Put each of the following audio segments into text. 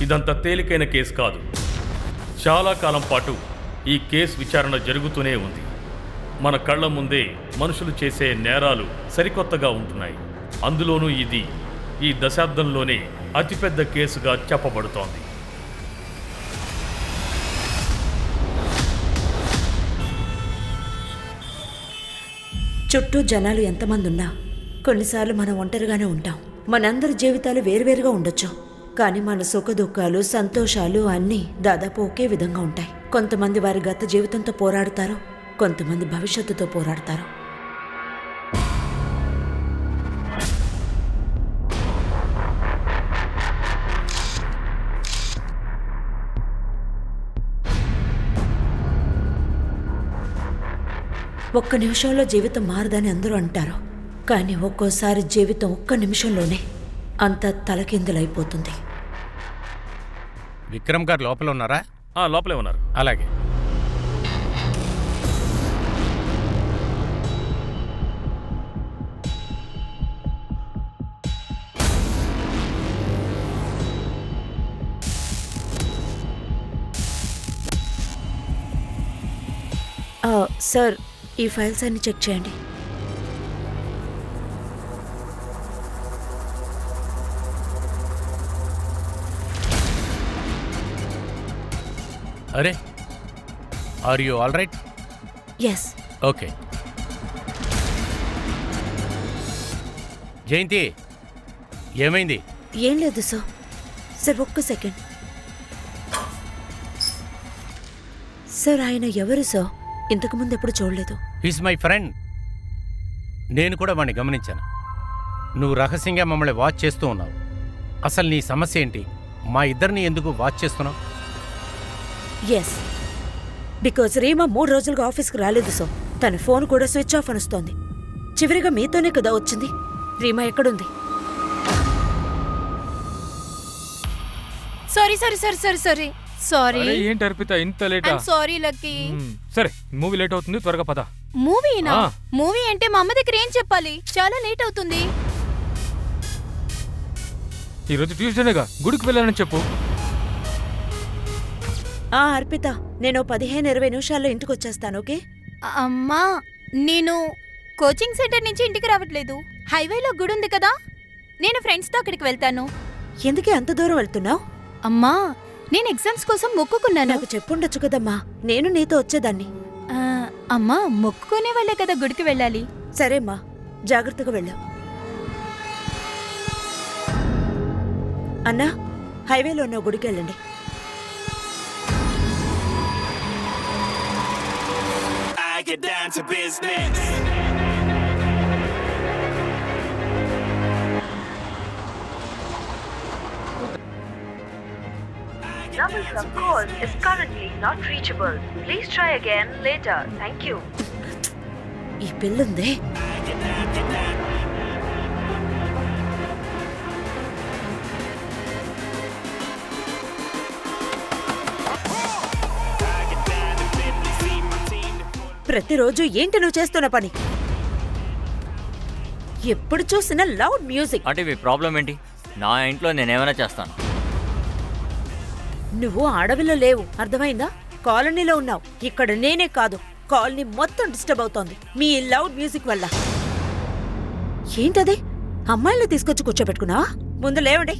ఇదంత తేలికైన కేసు కాదు. చాలా కాలం పాటు ఈ కేసు విచారణ జరుగుతూనే ఉంది. మన కళ్ళ ముందే మనుషులు చేసే నేరాలు సరికొత్తగా ఉంటున్నాయి. అందులోనూ ఇది ఈ దశాబ్దంలోనే అతిపెద్ద కేసుగా చెప్పబడుతోంది. చుట్టూ జనాలు ఎంతమంది ఉన్నా కొన్నిసార్లు మనం ఒంటరిగానే ఉంటాం. మనందరి జీవితాలు వేరువేరుగా ఉండొచ్చు, కానీ మన సుఖదుఖాలు, సంతోషాలు అన్నీ దాదాపు ఒకే విధంగా ఉంటాయి. కొంతమంది వారి గత జీవితంతో పోరాడతారు, కొంతమంది భవిష్యత్తుతో పోరాడతారు. ఒక్క నిమిషంలో జీవితం మారదని అందరూ అంటారు, కానీ ఒక్కోసారి జీవితం ఒక్క నిమిషంలోనే అంత తలకిందులైపోతుంది. విక్రమ్ గారు లోపల ఉన్నారా? లోపలే ఉన్నారు. అలాగే. సార్, ఈ ఫైల్స్ అన్ని చెక్ చేయండి. అరే, are you all right? Yes. Okay. Jayanthi, ఏమైంది? ఏం లేదు సార్. సార్ ఒక్క సెకండ్. సార్, ఆయన ఎవరు సార్? ఇంతకుముందు ఎప్పుడు చూడలేదు. He's my friend. నేను కూడా వాడిని గమనించాను. నువ్వు రహస్యంగా మమ్మల్ని వాచ్ చేస్తూ ఉన్నావు. అసలు నీ సమస్య ఏంటి? మా ఇద్దరిని ఎందుకు వాచ్ చేస్తున్నావు? ఎస్, బికాజ్ రీమా 3 రోజులుగా ఆఫీస్కి రాలేదు సార్. తన ఫోన్ కూడా స్విచ్ ఆఫ్ అనుస్తోంది. చివరిగా మీతోనే కదా వచ్చింది. రీమా ఎక్కడుంది? Sorry sorry sorry sorry sorry sorry. ఏంటి అర్పిత ఇంత లేటా? Sorry Lucky. సరే, మూవీ లేట్ అవుతుంది, త్వరగా పద. మూవీనా? మూవీ అంటే మా అమ్మ దగ్గర ఏం చెప్పాలి? చాలా లేట్ అవుతుంది. ఈరోజు ట్యూస్డేనేగా, గుడికి వెళ్ళాలని చెప్పు. అర్పిత, నేను 15-20 నిమిషాల్లో ఇంటికి వచ్చేస్తాను. ఓకే? అమ్మా, నేను కోచింగ్ సెంటర్ నుంచి ఇంటికి రావట్లేదు. హైవేలో గుడి ఉంది కదా, నేను ఫ్రెండ్స్తో అక్కడికి వెళ్తాను. ఎందుకే అంత దూరం వెళ్తున్నావు? అమ్మా, నేను ఎగ్జామ్స్ కోసం మొక్కుకున్నాను. నాకు చెప్పుండొచ్చు కదమ్మా, నేను నీతో వచ్చేదాన్ని. అమ్మా, మొక్కుకునే వాళ్ళే కదా గుడికి వెళ్ళాలి. సరేమ్మా, జాగ్రత్తగా వెళ్ళావు. అన్నా, హైవేలో ఉన్న గుడికి వెళ్ళండి. Get down to business. Number of calls is currently not reachable. Please try again later. Thank you. ఈ పిల్లుందే. ప్రతిరోజు ఏంటి నువ్వు చేస్తున్న పని? ఎప్పుడు చూసినా లౌడ్ మ్యూజిక్. అంటే మీ ప్రాబ్లం ఏంటి? నా ఇంట్లో నేనేమైనా చేస్తాను. నువ్వు అడవిలో లేవు, అర్థమైందా? కాలనీలో ఉన్నావు. ఇక్కడ నేనే కాదు, కాలనీ మొత్తం డిస్టర్బ్ అవుతోంది మీ లౌడ్ మ్యూజిక్ వల్ల. ఏంటది? అమ్మాయిల్ని తీసుకొచ్చి కూర్చోబెట్టుకున్నావా? ముందు లేవండి.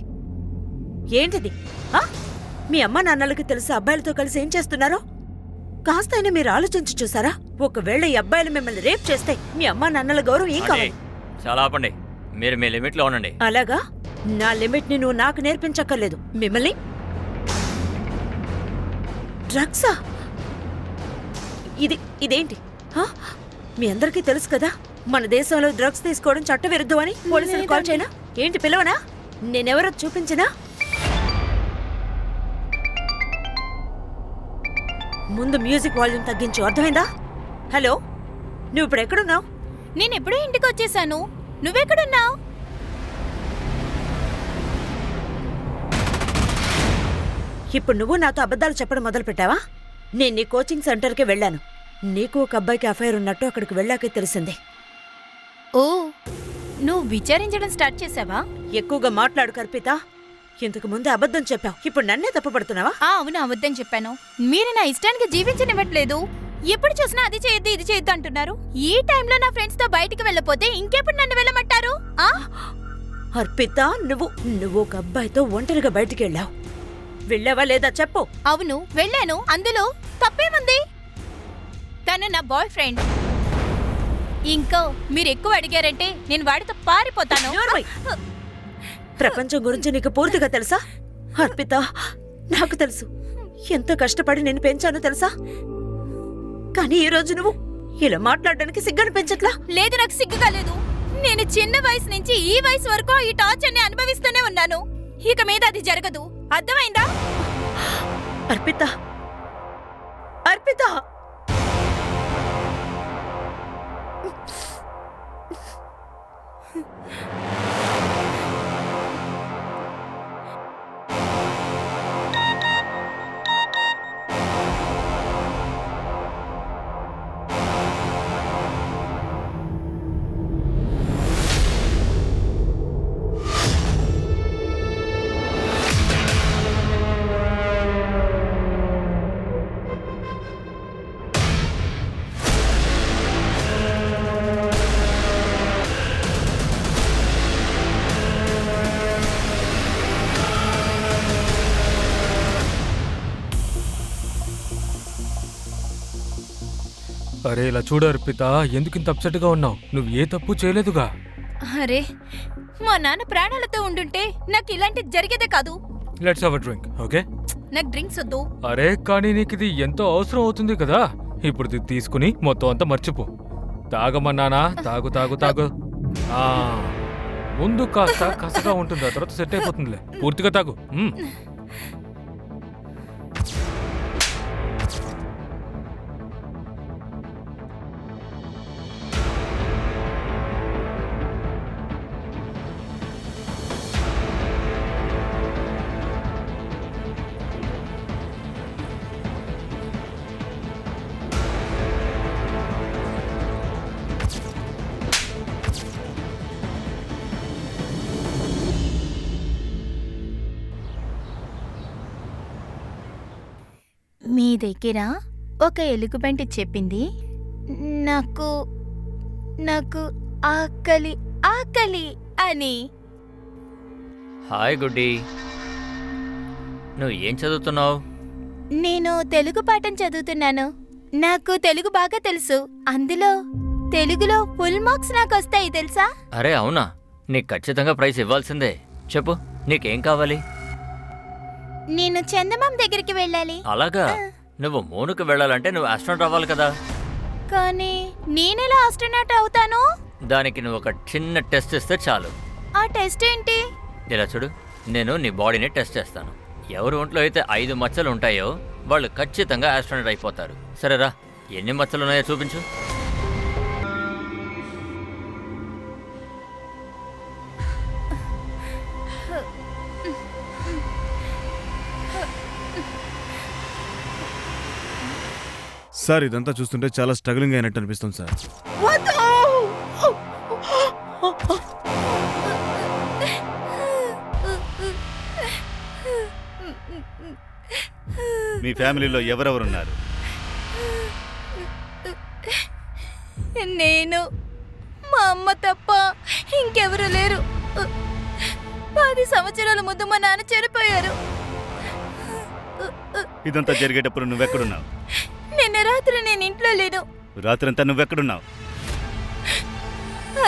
ఏంటిది? మీ అమ్మ నాన్నలకి తెలిసి అబ్బాయిలతో కలిసి ఏం చేస్తున్నారో కాస్తైనా మీరు ఆలోచించి చూసారా? ఒకవేళ ఈ అబ్బాయిలు మిమ్మల్ని రేప్ చేస్తే మీ అమ్మ నాన్నల గౌరవం ఏం కావాలి? చాలా ఆపండి, మీరు మీ లిమిట్లో ఉండండి. అలాగా? నా లిమిట్ ని నువ్వు నాకు నేర్పించక్కర్లేదు. మిమ్మల్ని డ్రగ్సా? ఇదేంటి? మీ అందరికీ తెలుసు కదా, మన దేశంలో డ్రగ్స్ తీసుకోవడం చట్టవిరుద్ధం అని. పోలీసులు కాల్ చేయనా ఏంటి? పిలవనా? నేనెవరో చూపించినా? ముందు మ్యూజిక్ వాల్యూమ్ తగ్గించు, అర్థమైందా? హలో, నువ్వు ఇప్పుడు ఎక్కడున్నావు? నేను ఎప్పుడూ ఇంటికి వచ్చేసాను. నువ్వెక్కడున్నావు? ఇప్పుడు నువ్వు నాతో అబద్ధాలు చెప్పడం మొదలు పెట్టావా? నేను నీ కోచింగ్ సెంటర్కి వెళ్ళాను. నీకు ఒక అబ్బాయికి అఫైర్ ఉన్నట్టు అక్కడికి వెళ్ళాకే తెలిసింది. ఓ, నువ్వు విచారించడం స్టార్ట్ చేసావా? ఎక్కువగా మాట్లాడు కర్పిత. ఇంతకు ముందు అబద్ధం చెప్పావు, ఇప్పుడు నన్నే తప్పుపడుతున్నావా? అవును అబద్ధం చెప్పాను. మీరు నా ఇష్టానికి జీవించనివ్వట్లేదు. ఎప్పుడు చూసినా అది చేయొద్దు ఇది చేయొద్దు అంటున్నారు. ఈ టైంలో నా ఫ్రెండ్స్ తో బయటికి వెళ్ళపోతే ఇంకెప్పుడు నన్ను వెళ్ళమంటారు? అర్పిత, నువ్వు ఒక అబ్బాయితో ఒంటరిగా బయటికి వెళ్ళావా లేదా చెప్పు. అవును వెళ్ళాను, అందులో తప్పేముంది? తను నా బాయ్ ఫ్రెండ్. ఇంకో మీరు ఎక్కువ అడిగారంటే నేను వాడితో పారిపోతాను. నోర్మై. ప్రపంచం గురించి నీకు పూర్తిగా తెలుసా? అర్పిత, నాకు తెలుసు ఎంత కష్టపడి నేను పెంచానో తెలుసా, కానీ ఈ రోజు నువ్వు ఇలా మాట్లాడడానికి సిగ్గని పెంచట్లా? లేదు, నాకు సిగ్గుగా లేదు. నేను చిన్న వయసు నుంచి ఈ వయసు వరకు ఈ టార్చర్ ని అనుభవిస్తూనే ఉన్నాను. ఇక మీద అది జరగదు, అర్థమైందా? అర్పిత, అర్పిత, అరే ఇలా చూడు అర్పిత, ఎందుకు ఇంత అప్సెట్ గా ఉన్నావు? నువ్వు ఏ తప్పు చేయలేదుగా. అరే మా నాన్న ప్రాణాలతో ఉండుంటే నాకు ఇలాంటిది జరిగేదే కాదు. Let's have a drink, okay? నాకు డ్రింక్స్ వద్దు. అరే కానీ నీకు ఇది ఎంతో అవసరం అవుతుంది కదా. ఇప్పుడు ఇది తీసుకుని మొత్తం అంతా మర్చిపో. తాగమన్నానా? తాగు తాగు తాగు. ఆ, ముందు కాస్త కసగా ఉంటుంది, ఆ తర్వాత సెట్ అయిపోతుందిలే. పూర్తిగా తాగు. మీ దగ్గర ఒక ఎలుగుబంటి చెప్పింది నాకు నాకు ఆకలి ఆకలి అని. హాయ్ గుడ్డి, నువ్వు ఏం చదువుతున్నావు? నేను తెలుగు పాఠం చదువుతున్నాను. నాకు తెలుగు బాగా తెలుసు. అందులో తెలుగులో ఫుల్ మార్క్స్ నాకు వస్తాయి తెలుసా? అరే అవునా, నీకు ఖచ్చితంగా ప్రైజ్ ఇవ్వాల్సిందే. చెప్పు, నీకేం కావాలి? నేను చందమామ దగ్గరికి వెళ్ళాలి. అలాగా? నువ్వు మూనుకు వెళ్ళాలంటే నువ్వు ఆస్ట్రోనాట్ అవ్వాలి కదా. కానీ నేనెలా ఆస్ట్రోనాట్ అవుతాను? దానికి నువ్వు ఒక చిన్న టెస్ట్ ఇస్తే చాలు. ఆ టెస్ట్ ఏంటి? ఇలా చూడు, నేను నీ బాడీని టెస్ట్ చేస్తాను. ఎవరి ఒంట్లో అయితే 5 మచ్చలు ఉంటాయో వాళ్ళు ఖచ్చితంగా ఆస్ట్రోనాట్ అయిపోతారు. సరేరా, ఎన్ని మచ్చలు ఉన్నాయో చూపించు. సార్ ఇదంతా చూస్తుంటే చాలా స్ట్రగులింగ్ అయినట్టు అనిపిస్తుంది సార్. మీ ఫ్యామిలీలో ఎవరెవరున్నారు? నేను, మా అమ్మ తప్ప ఇంకెవరు లేరు. 10 సంవత్సరాల ముందు మా నాన్న చనిపోయారు. ఇదంతా జరిగేటప్పుడు నువ్వెక్కడున్నావు? నిన్న రాత్రి నేను ఇంట్లో లేను. రాత్రంతా నువ్వెక్కడున్నావు?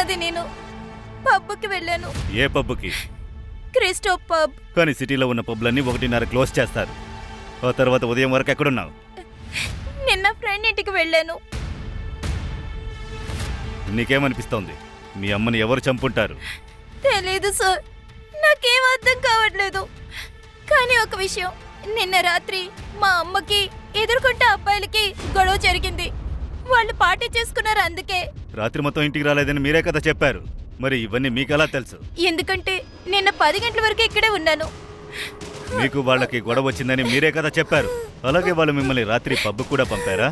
అది నేను పబ్కి వెళ్ళాను. ఏ పబ్కి? Christo pub. కానీ సిటీలో ఉన్న పబ్లన్నీ 1:30 క్లోజ్ చేస్తారు. ఆ తర్వాత ఉదయం వరకు ఎక్కడున్నావు? నిన్న ఫ్రెండ్ ఇంటికి వెళ్ళాను. నీకేమనిపిస్తోంది? మీ అమ్మని ఎవరు చంపుంటారు? తెలీదు సార్, నాకేం అర్థం కావట్లేదు. కానీ ఒక విషయం, నిన్న రాత్రి మా అమ్మకి ఎదుర్కొంటే అబ్బాయిలకి గొడవ జరిగింది. వాళ్ళు పార్టీ చేసుకున్నారు. అందుకే రాత్రి మొత్తం ఇంటికి రాలేదని మీరే కదా చెప్పారు. మరి ఇవన్నీ మీకెలా తెలుసు? ఎందుకంటే నిన్న 10 గంటల వరకు ఇక్కడే ఉన్నాను. మీకు వాళ్ళకి గొడవ వచ్చిందని మీరే కదా చెప్పారు. అలాగే వాళ్ళు మిమ్మల్ని రాత్రి పబ్ కూడా పంపారా?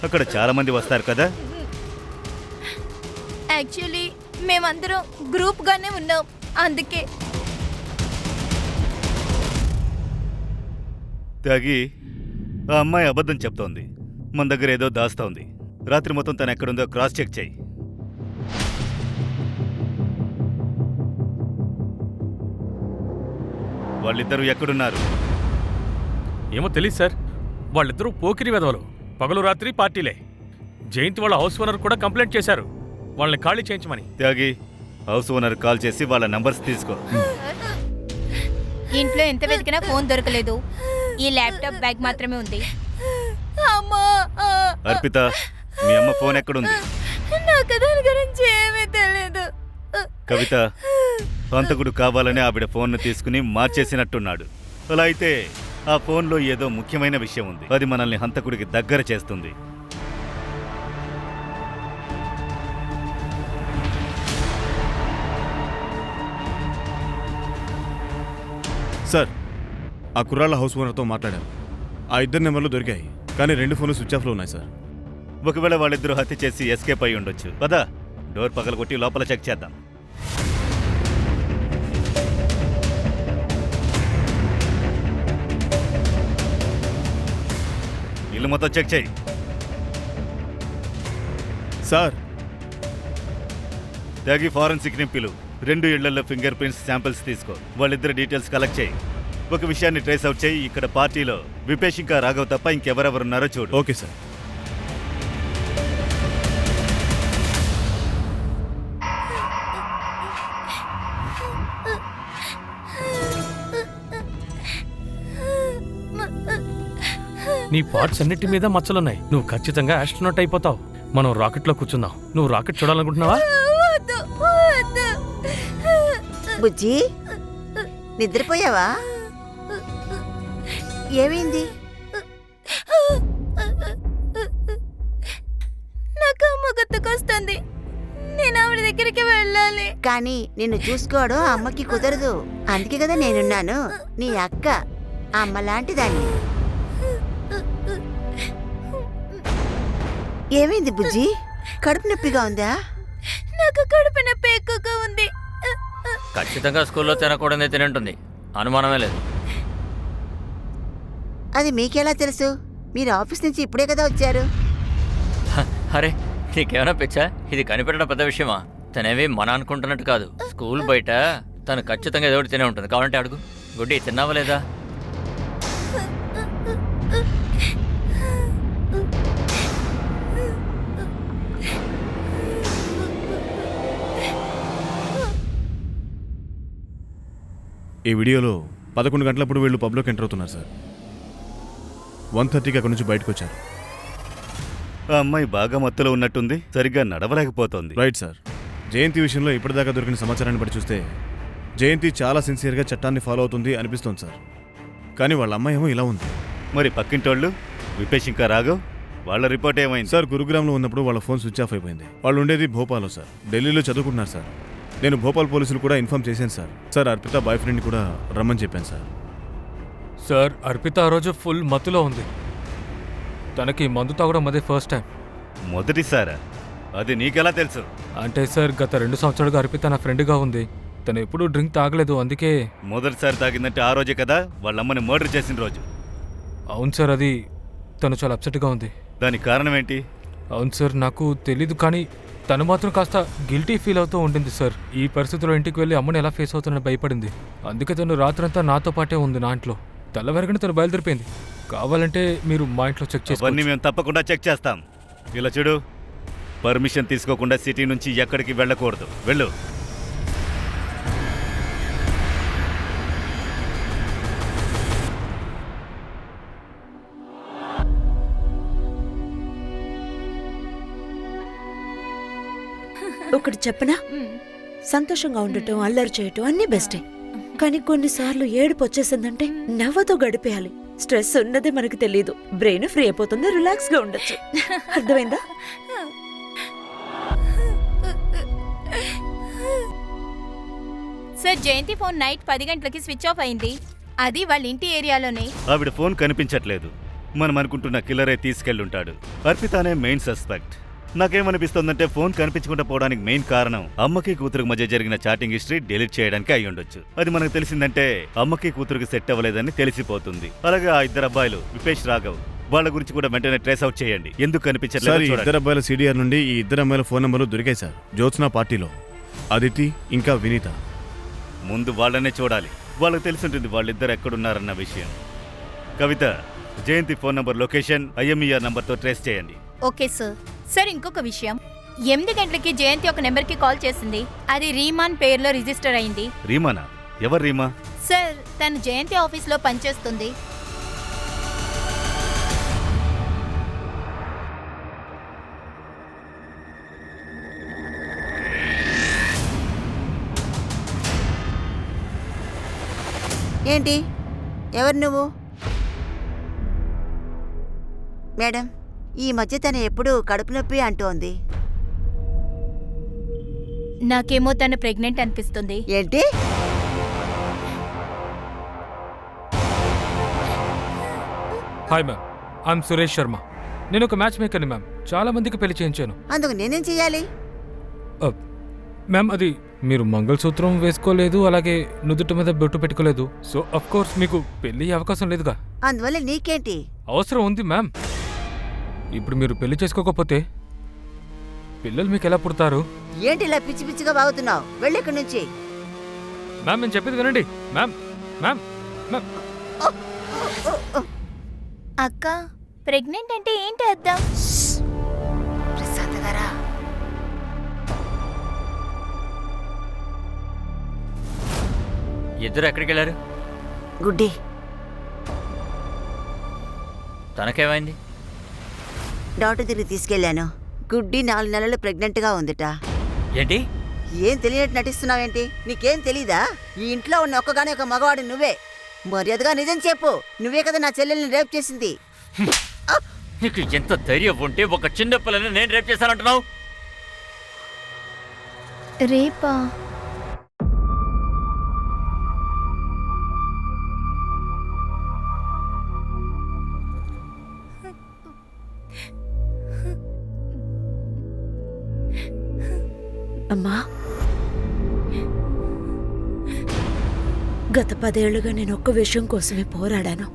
అక్కడ చాలా మంది వస్తారు కదా. యాక్చువల్లీ మేమందరం గ్రూప్ గానే ఉన్నాం. అందుకే త్యాగి, ఆ అమ్మాయి అబద్ధం చెప్తోంది. మన దగ్గర ఏదో దాస్తోంది. రాత్రి మొత్తం తను ఎక్కడుందో క్రాస్ చెక్ చేయి. వాళ్ళిద్దరూ ఎక్కడున్నారు? ఏమో తెలియదు సార్. వాళ్ళిద్దరూ పోకిరి వెధవలు. పగలు రాత్రి పార్టీలే. జయంతి వాళ్ళ హౌస్ ఓనర్ కూడా కంప్లైంట్ చేశారు వాళ్ళని ఖాళీ చేయించమని. త్యాగి, హౌస్ ఓనర్ కాల్ చేసి వాళ్ళ నంబర్స్ తీసుకో. ఇంట్లో ఎంత వెతికినా ఫోన్ దొరకలేదు. ఈ ల్యాప్టాప్ బ్యాగ్ మాత్రమే ఉంది. అమ్మా, అర్పిత, మీ అమ్మ ఫోన్ ఎక్కడుంది? నాకు దాని గురించి ఏమీ తెలియదు. కవిత, హంతకుడు కావాలని ఆవిడ ఫోన్ను తీసుకుని మార్చేసినట్టున్నాడు. అలా అయితే ఆ ఫోన్లో ఏదో ముఖ్యమైన విషయం ఉంది. అది మనల్ని హంతకుడికి దగ్గర చేస్తుంది. సార్, ఆ కుర్రాళ్ళ హౌస్ ఓనర్తో మాట్లాడాను. ఆ 2 నెంబర్లు దొరికాయి, కానీ 2 ఫోన్లు స్విచ్ ఆఫ్లో ఉన్నాయి సార్. ఒకవేళ వాళ్ళిద్దరూ హత్య చేసి ఎస్కేప్ అయి ఉండొచ్చు. పద, డోర్ పగలగొట్టి లోపల చెక్ చేద్దాం. ఇల్లు మొత్తం చెక్ చేయి. సార్, త్యాగి, ఫారెన్సిక్ ని పిలు. 2 ఇళ్లలో ఫింగర్ ప్రింట్స్ శాంపిల్స్ తీసుకో. వాళ్ళిద్దరు డీటెయిల్స్ కలెక్ట్ చేయి. ఒక విషయాన్ని ట్రేస్ అవుట్ చేయి. ఇక్కడ పార్టీలో విపేష్ ఇంకా రాఘవ్ తప్ప ఇంకెవరెవరున్నారో చూడు. Okay sir. నీ పార్ట్స్ అన్నిటి మీద మచ్చలున్నాయి. నువ్వు ఖచ్చితంగా ఆస్ట్రోనాట్ అయిపోతావు. మనం రాకెట్లో కూర్చుందాం. నువ్వు రాకెట్ చూడాలనుకుంటున్నావా? వద్దు, వద్దు. బుజ్జి, నిద్రపోయావా? ఏమైంది? నాకు అమ్మ గుర్తుకొస్తుంది. నేను ఆవిడ దగ్గరికి వెళ్ళాలి. కానీ నిన్ను చూసుకోవడం అమ్మకి కుదరదు. అందుకే కదా నేనున్నాను. నీ అక్క అమ్మ లాంటిదాన్ని. ఏమైంది బుజ్జి? కడుపు నొప్పిగా ఉందా? నాకు కడుపు నొప్పి ఎక్కువగా ఉంది. ఖచ్చితంగా స్కూల్లో తినకూడదే తినంటుంది, అనుమానమే లేదు. అది మీకెలా తెలుసు? మీరు ఆఫీస్ నుంచి ఇప్పుడే కదా వచ్చారు. అరే, నీకేమైనా పిచ్చా? ఇది కనిపెట్టడం పెద్ద విషయమా? తనేవి మన అనుకుంటున్నట్టు కాదు. స్కూల్ బయట తను ఖచ్చితంగా ఏదో ఒకటి తినే ఉంటుంది. కావాలంటే అడుగు. గుడ్డి, తిన్నావా లేదా? ఈ వీడియోలో 11 గంటలప్పుడు వీళ్ళు పబ్లోకి ఎంటర్ అవుతున్నారు సార్. 1:30కి అక్కడి నుంచి బయటకు వచ్చారు. ఆ అమ్మాయి బాగా మత్తులో ఉన్నట్టుంది. సరిగ్గా నడవలేకపోతోంది. Right sir. జయంతి విషయంలో ఇప్పటిదాకా దొరికిన సమాచారాన్ని బట్టి చూస్తే జయంతి చాలా సిన్సియర్గా చట్టాన్ని ఫాలో అవుతుంది అనిపిస్తోంది సార్. కానీ వాళ్ళ అమ్మాయి ఏమో ఇలా ఉంది. మరి పక్కింటోళ్ళు విపేష్ ఇంకా రాఘవ్, వాళ్ళ రిపోర్ట్ ఏమైంది? సార్, గురుగ్రామ్లో ఉన్నప్పుడు వాళ్ళ ఫోన్ స్విచ్ ఆఫ్ అయిపోయింది. వాళ్ళు ఉండేది భోపాల్లో సార్. ఢిల్లీలో చదువుకుంటున్నారు సార్. నేను భోపాల్ పోలీసులు కూడా ఇన్ఫార్మ్ చేశాను సార్. సార్, అర్పిత బాయ్ ఫ్రెండ్ని కూడా రమ్మని చెప్పాను సార్. సార్, అర్పిత ఆ రోజు ఫుల్ మత్తులో ఉంది. తనకి మందు తాగడం అదే ఫస్ట్ టైం. మొదటిసారా? అది నీకెలా తెలుసు? అంటే సార్, గత 2 సంవత్సరాలుగా అర్పిత నా ఫ్రెండ్గా ఉంది. తను ఎప్పుడూ డ్రింక్ తాగలేదు, అందుకే. మొదటిసారి తాగిందంటే ఆ రోజే కదా వాళ్ళ అమ్మని మర్డర్ చేసిన రోజు. అవును సార్, అది తను చాలా అప్సెట్గా ఉంది. దానికి కారణం ఏంటి? అవును సార్, నాకు తెలీదు, కానీ తను మాత్రం కాస్త గిల్టీ ఫీల్ అవుతూ ఉండింది సార్. ఈ పరిస్థితిలో ఇంటికి వెళ్ళి అమ్మని ఎలా ఫేస్ అవుతుందని భయపడింది. అందుకే తను రాత్రంతా నాతో పాటే ఉంది నా ఇంట్లో. తెల్లవారిగానే తను బయలుదేరిపోయింది. కావాలంటే మీరు మా ఇంట్లో చెక్ అవన్నీ చేసుకోండి. మేము తప్పకుండా చెక్ చేస్తాం. ఇలా చూడు, పర్మిషన్ తీసుకోకుండా సిటీ నుంచి ఎక్కడికి వెళ్ళకూడదు. వెళ్ళు. ఒకటి చెప్పనా? సంతోషంగా ఉండటం, అల్లరి చేయటం అన్నీ బెస్టే. కానీ కొన్నిసార్లు ఏడుపు వచ్చేసిందంటే నవ్వుతో గడిపేయాలి. స్ట్రెస్ ఉన్నదే మనకు తెలియదు. బ్రెయిన్ ఫ్రీ అయిపోతుంది, రిలాక్స్ గా ఉండొచ్చు. అర్థమైందా? సార్, జయంతి ఫోన్ నైట్ 10 గంటలకి స్విచ్ ఆఫ్ అయింది. అది వాళ్ళ ఇంటి ఏరియాలోనే. ఆవిడ ఫోన్ కనిపించట్లేదు. మనం అనుకుంటున్న కిల్లరే తీసుకెళ్ళుంటాడు. అర్పిత అనే మెయిన్ సస్పెక్ట్. నాకేమనిపిస్తోందంటే ఫోన్ కనిపించకుండా పోవడానికి మెయిన్ కారణం అమ్మకి కూతురుకి మధ్య జరిగిన చాటింగ్ హిస్టరీ డిలీట్ చేయడానికి అయి ఉండొచ్చు. అది మనకు తెలిసిందంటే అమ్మకి కూతురుకి సెట్ అవ్వలేదని తెలిసిపోతుంది. అలాగే ఆ ఇద్దరు అబ్బాయిలు విపేష్, రాఘవ్, వాళ్ళ గురించి కూడా వెంటనే ట్రేస్ అవుట్ చేయండి. ఎందుకు సార్, ఈ కనిపించట్లేదు ఇద్దరు అబ్బాయిల సిడిఆర్ నుండి ఈ ఇద్దరు అమ్మాయిల ఫోన్ నంబర్లు దొరికాయి సార్. జ్యోత్స్న పార్టీలో అదితి ఇంకా వినీత. ముందు వాళ్ళనే చూడాలి. వాళ్ళకి తెలిసింటుంది వాళ్ళిద్దరు ఎక్కడున్నారన్న విషయం. కవిత, జయంతి ఫోన్ నంబర్, లొకేషన్, ఐఎంఈఆర్ నంబర్తో ట్రేస్ చేయండి. Okay sir. సార్ ఇంకొక విషయం, 8 గంటలకి జయంతి ఒక నెంబర్కి కాల్ చేసింది. అది రీమాన్ పేరులో రిజిస్టర్ అయింది. రీమానా? ఎవరు రీమా? సార్, తను జయంతి ఆఫీస్లో పనిచేస్తుంది. ఏంటి? ఎవరు నువ్వు? మేడం, ఈ మధ్య తను ఎప్పుడు కడుపు నొప్పి అంటోంది. నాకేమో తను ప్రెగ్నెంట్ అనిపిస్తుంది. ఏంటి? Hi ma'am, I'm Suresh Sharma. నేను ఒక మ్యాచ్ మేకర్ని మ్యామ్. చాలా మందికి పెళ్లి చేయించాను. అందుకు నేనేం చెయ్యాలి? మ్యామ్, అది మీరు మంగళసూత్రం వేసుకోలేదు, అలాగే నుదుటి మీద బొట్టు పెట్టుకోలేదు. సో అఫ్ కోర్స్ మీకు పెళ్లి అవకాశం లేదుగా. అందువల్ల నీకేంటి? అవసరం ఉంది మ్యామ్. ఇప్పుడు మీరు పెళ్లి చేసుకోకపోతే పిల్లలు మీకు ఎలా పుడతారు? ఏంటి ఇలా పిచ్చి పిచ్చిగా వాగుతున్నావు? వెళ్ళి ఇక్కడి నుంచి. మ్యామ్, నేను చెప్పేది వినండి. మ్యామ్ మ్యామ్ మ్యామ్ అక్క, ప్రెగ్నెంట్ అంటే ఏంటి అర్థం? ప్రశాంత్ గారా? ఇద్దరు ఎక్కడికి వెళ్ళారు? గుడ్డి. తనకేమైంది? డాక్టర్ దగ్గరికి తీసుకెళ్లాను. గుడ్డి 4 నెలలు ప్రెగ్నెంట్గా ఉందిట. ఏంటి? ఏం తెలియనట్టు నటిస్తున్నావేంటి? నీకేం తెలీదా? ఈ ఇంట్లో ఉన్న ఒక్కగానే ఒక మగవాడు నువ్వే. మర్యాదగా నిజం చెప్పు. నువ్వే కదా నా చెల్లెల్ని రేప్ చేసింది. నీకు ఎంత ధైర్యం ఉంటే ఒక చిన్న పిల్లని నేను రేపు చేశానంటున్నావు? రేపా? అమ్మా, గత 10 ఏళ్లుగా నేను ఒక్క విషయం కోసమే పోరాడాను.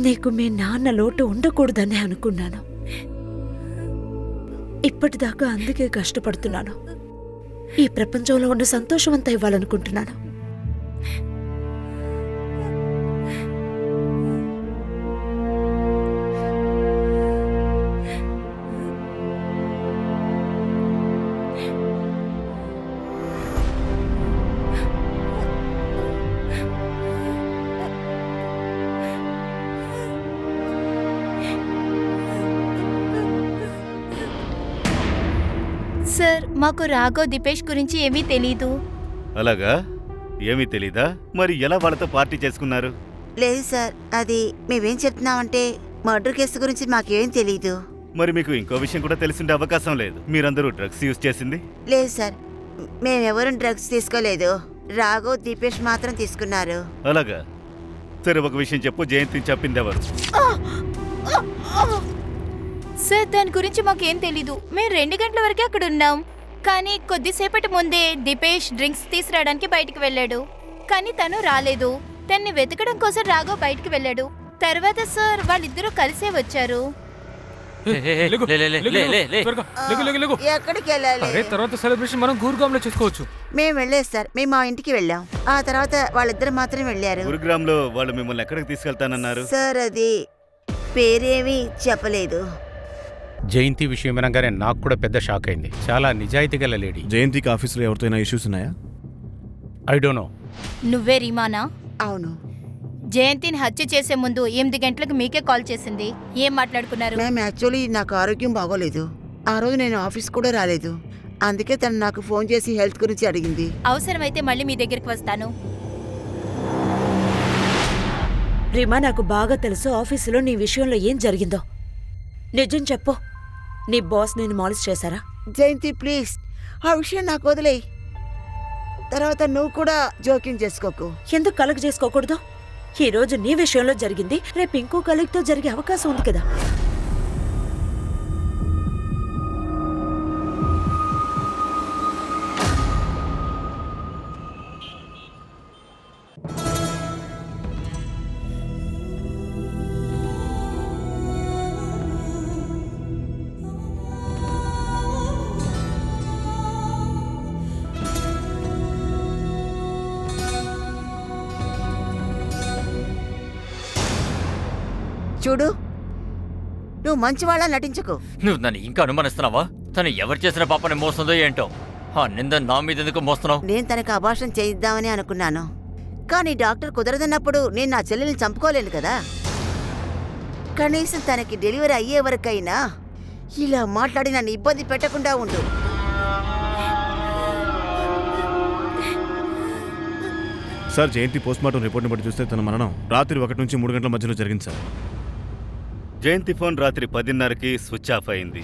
నీకు మీ నాన్న లోటు ఉండకూడదని అనుకున్నాను. ఇప్పటిదాకా అందుకే కష్టపడుతున్నాను. ఈ ప్రపంచంలో ఉన్న సంతోషవంతా ఇవ్వాలనుకుంటున్నాను. సార్, మాకు రాఘవ్, దీపేష్ గురించి ఏమీ తెలీదు. అలాగా? ఏమీ తెలీదా? మరి ఎలా వాళ్ళతో పార్టీ చేసుకున్నారు? లేదు సార్, అది మేమేం చెప్తున్నామంటే మర్డర్ కేసు గురించి మాకేం తెలీదు. మరి మీకు ఇంకో విషయం కూడా తెలిసిండే అవకాశం లేదు. మీరందరూ డ్రగ్స్ యూజ్ చేసింది? లేదు సార్, మేమెవరూ డ్రగ్స్ తీసుకోలేదు. రాఘవ్, దీపేష్ మాత్రం తీసుకున్నారు. అలాగా? సరే, ఒక విషయం చెప్పు, జయంతిని చెప్పింది ఎవరు? సార్, దాని గురించి మాకేం తెలీదు. మేము 2 గంటల వరకే అక్కడ ఉన్నాం. కానీ కొద్దిసేపటి ముందే దీపేష్ డ్రింక్స్ తీసుకురావడానికి బయటికి వెళ్ళాడు. కానీ తను రాలేదు. తన్ని వెతకడం కోసం రాఘవ్ బయటికి వెళ్ళాడు. తర్వాత సార్, వాళ్ళిద్దరూ కలిసే వచ్చారు. ఎక్కడికి వెళ్ళాలి? అరే, తర్వాత సెలబ్రేషన్ మనం గురుగాంలో చేసుకోవచ్చు. మేము వెళ్ళలేదు సార్, మేము మా ఇంటికి వెళ్ళాం. ఆ తర్వాత వాళ్ళిద్దరు మాత్రమే వెళ్ళారు. గురుగ్రామ్ లో వాళ్ళు మిమ్మల్ని ఎక్కడికి తీసుకెళ్తానన్నారు? సార్, అది పేరేమీ చెప్పలేదు. జయంతి విషయం వినగానే నాకు కూడా పెద్ద షాక్ అయింది. చాలా నిజాయితీ గల లేడీ. జయంతికి ఆఫీసులో ఎవరితో ఇష్యూస్ ఉన్నాయా? I don't know. నువ్వే రీమానా? అవును. జయంతిని హత్య చేసే ముందు 8 గంటలకు మీకే కాల్ చేసింది. ఏం మాట్లాడుకున్నారు? మ్యామ్, యాక్చువల్లీ నాకు ఆరోగ్యం బాగోలేదు. ఆ రోజు నేను ఆఫీస్ కూడా రాలేదు. అందుకే తను నాకు ఫోన్ చేసి హెల్త్ గురించి అడిగింది. అవసరమైతే మళ్ళీ మీ దగ్గరికి వస్తాను. రీమా, నాకు బాగా తెలుసు ఆఫీసులో నీ విషయంలో ఏం జరిగిందో. నిజం చెప్పు. నీ బాస్ నేను మాలిష్ చేశారా? జయంతి, ప్లీజ్ ఆ విషయం నాకు వదిలేయి. తర్వాత నువ్వు కూడా జోక్యం చేసుకోకు. ఎందుకు కలెక్ట్ చేసుకోకూడదు? ఈ రోజు నీ విషయంలో జరిగింది, రేపు ఇంకో కలెక్ట్తో జరిగే అవకాశం ఉంది కదా. చూడు, నువ్వు మంచివాళ్ళ నటించకు. నువ్వు నన్ను ఇంకా అనుమానిస్తున్నావా? తను ఎవరు చేసిన పాపని మోస్తుందో ఏంటో. ఆ నింద నా మీద ఎందుకు మోస్తున్నావు? నేను తనకు అబార్షన్ చేయిద్దామని అనుకున్నాను, కానీ డాక్టర్ కుదరదన్నప్పుడు నేను నా చెల్లెల్ని చంపుకోలేను కదా. కనీసం తనకి డెలివరీ అయ్యే వరకైనా ఇలా మాట్లాడి నన్ను ఇబ్బంది పెట్టకుండా ఉండు. సార్, జయంతి పోస్ట్మార్టం రిపోర్ట్ని బట్టి చూస్తే తన మరణం రాత్రి 1 నుంచి 3 గంటల మధ్యలో జరిగింది సార్. జయంతి ఫోన్ రాత్రి 10:30కి స్విచ్ ఆఫ్ అయింది.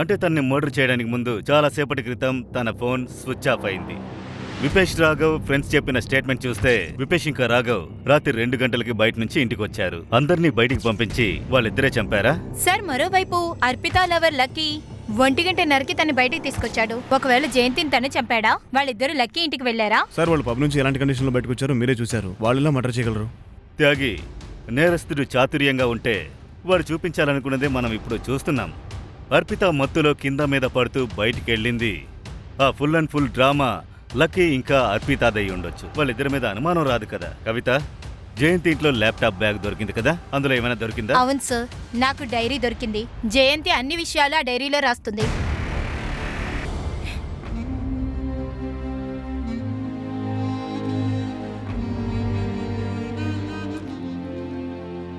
అంటే తనని మర్డర్ చేయడానికి ముందు చాలాసేపటి క్రితం తన ఫోన్ స్విచ్ ఆఫ్ అయింది. విపేష్ రాఘవ్ ఫ్రెండ్స్ చెప్పిన స్టేట్మెంట్ చూస్తే విపేష్ ఇంకా రాఘవ్ రాత్రి 2 గంటలకి బయట నుంచి ఇంటికి వచ్చారు. అందరినీ బయటికి పంపించి వాళ్ళిద్దరే చంపారా? సార్, మరోవైపు అర్పిత లవర్ లక్కీ 1:30కి తను బయటికి తీసుకొచ్చాడు. ఒకవేళ జయంతిని తనే చంపాడా? వాళ్ళిద్దరూ లక్కీ ఇంటికి వెళ్లారా? సార్, వాళ్ళు పబ్ నుంచి ఎలాంటి కండిషన్లో బయటకు వచ్చారో మీరే చూశారు. వాళ్ళెలా మర్డర్ చేయగలరు? త్యాగి నేరస్తుడు చాతుర్యంగా ఉంటే వాడు చూపించాలనుకున్నదే మనం ఇప్పుడు చూస్తున్నాం. అర్పిత మత్తులో కింద మీద పడుతూ బయటికెళ్ళింది. ఆ full and full drama lucky ఇంకా అర్పితాదై ఉండొచ్చు. వాళ్ళిద్దరి మీద అనుమానం రాదు కదా. కవిత, జయంతి ఇంట్లో ల్యాప్టాప్ బ్యాగ్ దొరికింది కదా, అందులో ఏమైనా దొరికిందా? అవును సార్, నాకు డైరీ దొరికింది. జయంతి అన్ని విషయాలు ఆ డైరీలో రాస్తుంది.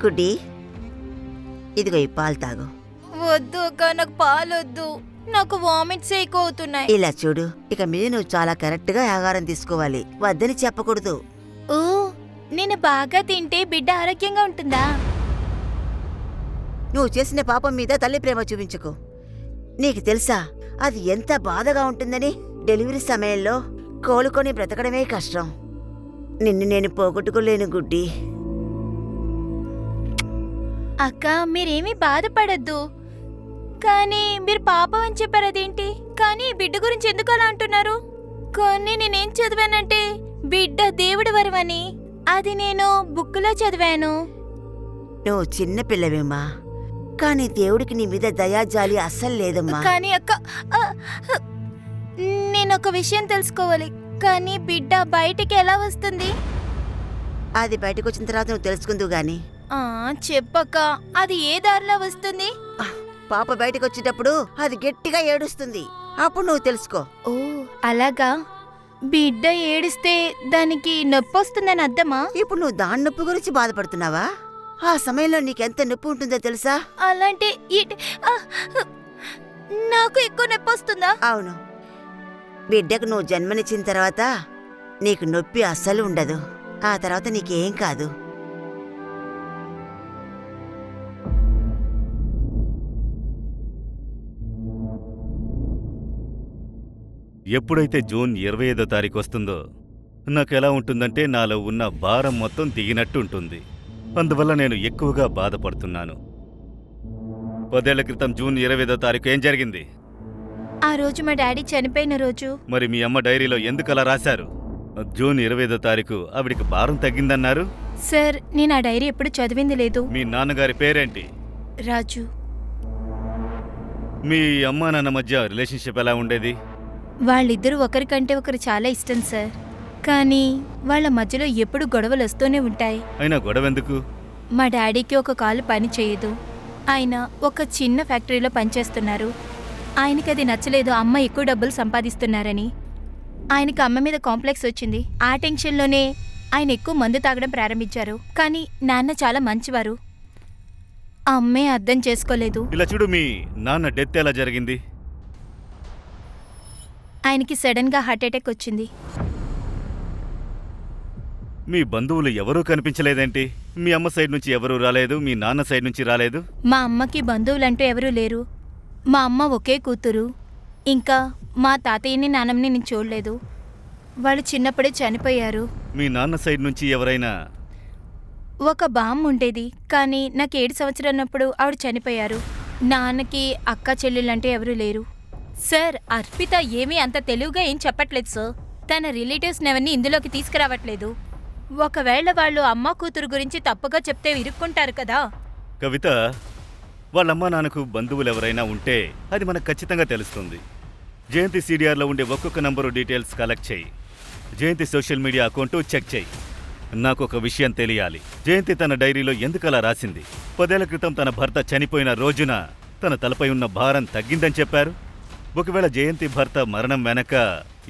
గుడ్డి, ఇదిగో ఈ పాలు తాగు. వద్దు అక్క, నాకు పాలొద్దు. నాకు వామిట్స్ ఎక్కువ అవుతున్నాయి. ఇలా చూడు, ఇక మీద నువ్వు చాలా కరెక్ట్ గా ఆహారం తీసుకోవాలి. వద్దని చెప్పకూడదు. ఓ, నేను బాగా తింటే బిడ్డ ఆరోగ్యంగా ఉంటుందా? నువ్వు చేసిన పాపం మీద తల్లి ప్రేమ చూపించకు. నీకు తెలుసా అది ఎంత బాధగా ఉంటుందని? డెలివరీ సమయంలో కోలుకొని బ్రతకడమే కష్టం. నిన్ను నేను పోగొట్టుకోలేను గుడ్డి. అక్క, మీరేమీ బాధపడద్దు. కానీ మీరు పాపం అని చెప్పారు, అదేంటి? కానీ ఈ బిడ్డ గురించి ఎందుకు అలా అంటున్నారు? కానీ నేనేం చదివానంటే బిడ్డ దేవుడి వరమని. అది నేను బుక్కులో చదివాను. నువ్వు చిన్న పిల్లవేమ్మా, కానీ దేవుడికి నీ మీద దయాజాలి అస్సలు లేదమ్మా. కానీ అక్క, నేను ఒక విషయం తెలుసుకోవాలి. కానీ బిడ్డ బయటికి ఎలా వస్తుంది? అది బయటకు వచ్చిన తర్వాత నువ్వు తెలుసుకుందువు గాని. చెప్పక్క, అది ఏ దారిలో వస్తుంది? పాప బయటకు వచ్చేటప్పుడు అది గట్టిగా ఏడుస్తుంది, అప్పుడు నువ్వు తెలుసుకో. ఓ అలాగా. బిడ్డ ఏడిస్తే దానికి నొప్పి వస్తుందని అర్థమా? ఇప్పుడు నువ్వు దాని నొప్పి గురించి బాధపడుతున్నావా? ఆ సమయంలో నీకెంత నొప్పి ఉంటుందో తెలుసా? అలాంటి నాకు ఎక్కువ నొప్పి వస్తుందా? అవును, బిడ్డకు నువ్వు జన్మనిచ్చిన తర్వాత నీకు నొప్పి అస్సలు ఉండదు. ఆ తర్వాత నీకేం కాదు. ఎప్పుడైతే జూన్ 25వ తారీఖు వస్తుందో నాకు ఎలా ఉంటుందంటే నాలో ఉన్న భారం మొత్తం దిగినట్టు ఉంటుంది. అందువల్ల నేను ఎక్కువగా బాధపడుతున్నాను. 10 ఏళ్ల క్రితం జూన్ 25వ తారీఖు ఏం జరిగింది? ఆ రోజు మా డాడీ చనిపోయిన రోజు. మరి మీ అమ్మ డైరీలో ఎందుకు అలా రాశారు? జూన్ 25వ తారీఖు ఆవిడికి భారం తగ్గిందన్నారు. సార్, నేను ఆ డైరీ ఎప్పుడు చదివింది లేదు. మీ నాన్నగారి పేరేంటి? రాజు. మీ అమ్మా నాన్న మధ్య రిలేషన్షిప్ ఎలా ఉండేది? వాళ్ళిద్దరూ ఒకరికంటే ఒకరు చాలా ఇష్టం సార్. కానీ వాళ్ళ మధ్యలో ఎప్పుడు గొడవలు వస్తూనే ఉంటాయి. అయినా గొడవెందుకు? మా డాడీకి ఒక కాలు పని చేయదు. ఆయన ఒక చిన్న ఫ్యాక్టరీలో పనిచేస్తున్నారు. ఆయనకి అది నచ్చలేదు, అమ్మ ఎక్కువ డబ్బులు సంపాదిస్తున్నారని. ఆయనకి అమ్మ మీద కాంప్లెక్స్ వచ్చింది. ఆ టెన్షన్లోనే ఆయన ఎక్కువ మందు తాగడం ప్రారంభించారు. కానీ నాన్న చాలా మంచివారు. అమ్మే అర్థం చేసుకోలేదు. ఇలా చూడు, మీ నాన్న డెత్ ఎలా జరిగింది? ఆయనకి సడన్ గా హార్ట్ అటాక్ వచ్చింది. మీ బంధువులు ఎవరూ కనిపించలేదేంటి? మీ అమ్మ సైడ్ నుంచి ఎవరూ రాలేదు, మీ నాన్న సైడ్ నుంచి రాలేదు? మా అమ్మకి బంధువులంటూ ఎవరూ లేరు. మా అమ్మ ఒకే కూతురు. ఇంకా మా తాతయ్యని నాన్నమ్మని నేను చూడలేదు. వాళ్ళు చిన్నప్పుడే చనిపోయారు. మీ నాన్న సైడ్ నుంచి ఎవరైనా? ఒక బామ్మ ఉండేది, కానీ నాకు 7 సంవత్సరాలప్పుడు ఆవిడ చనిపోయారు. నాన్నకి అక్క చెల్లెళ్ళంటే ఎవరూ లేరు. సార్, అర్పిత ఏమీ అంత తెలివిగా ఏం చెప్పట్లేదు సార్. తన రిలేటివ్స్ని ఎవరిని ఇందులోకి తీసుకురావట్లేదు. ఒకవేళ వాళ్ళు అమ్మ కూతురు గురించి తప్పుగా చెప్తే ఇరుక్కుంటారు కదా. కవిత, వాళ్ళమ్మ నాన్నకు బంధువులు ఎవరైనా ఉంటే అది మనకు ఖచ్చితంగా తెలుస్తుంది. జయంతి CDRలో ఉండే ఒక్కొక్క నంబరు డీటెయిల్స్ కలెక్ట్ చేయి. జయంతి సోషల్ మీడియా అకౌంటు చెక్ చేయి. నాకు ఒక విషయం తెలియాలి. జయంతి తన డైరీలో ఎందుకలా రాసింది? 10 ఏళ్ల క్రితం తన భర్త చనిపోయిన రోజున తన తలపై ఉన్న భారం తగ్గిందని చెప్పారు. ఒకవేళ జయంతి భర్త మరణం వెనక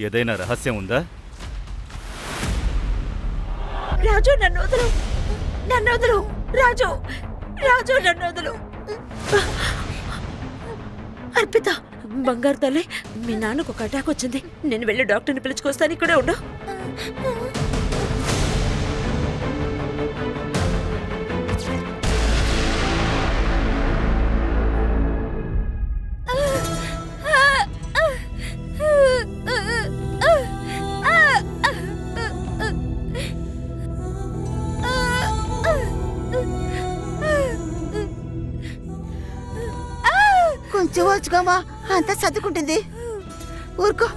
ఏదైనా రహస్యం ఉందా? రాజు నన్ను వదలు, నన్ను వదలు, రాజు, రాజు నన్ను వదలు. అర్పిత, బంగారు తల్లి, మీ నాన్నకు ఒక అటాక్ వచ్చింది. నేను వెళ్ళి డాక్టర్ని పిలుచుకొస్తాను, ఇక్కడే ఉండు. కొంచెం వచ్చుకోమా, అంతా సర్దుకుంటుంది. ఊరుకో.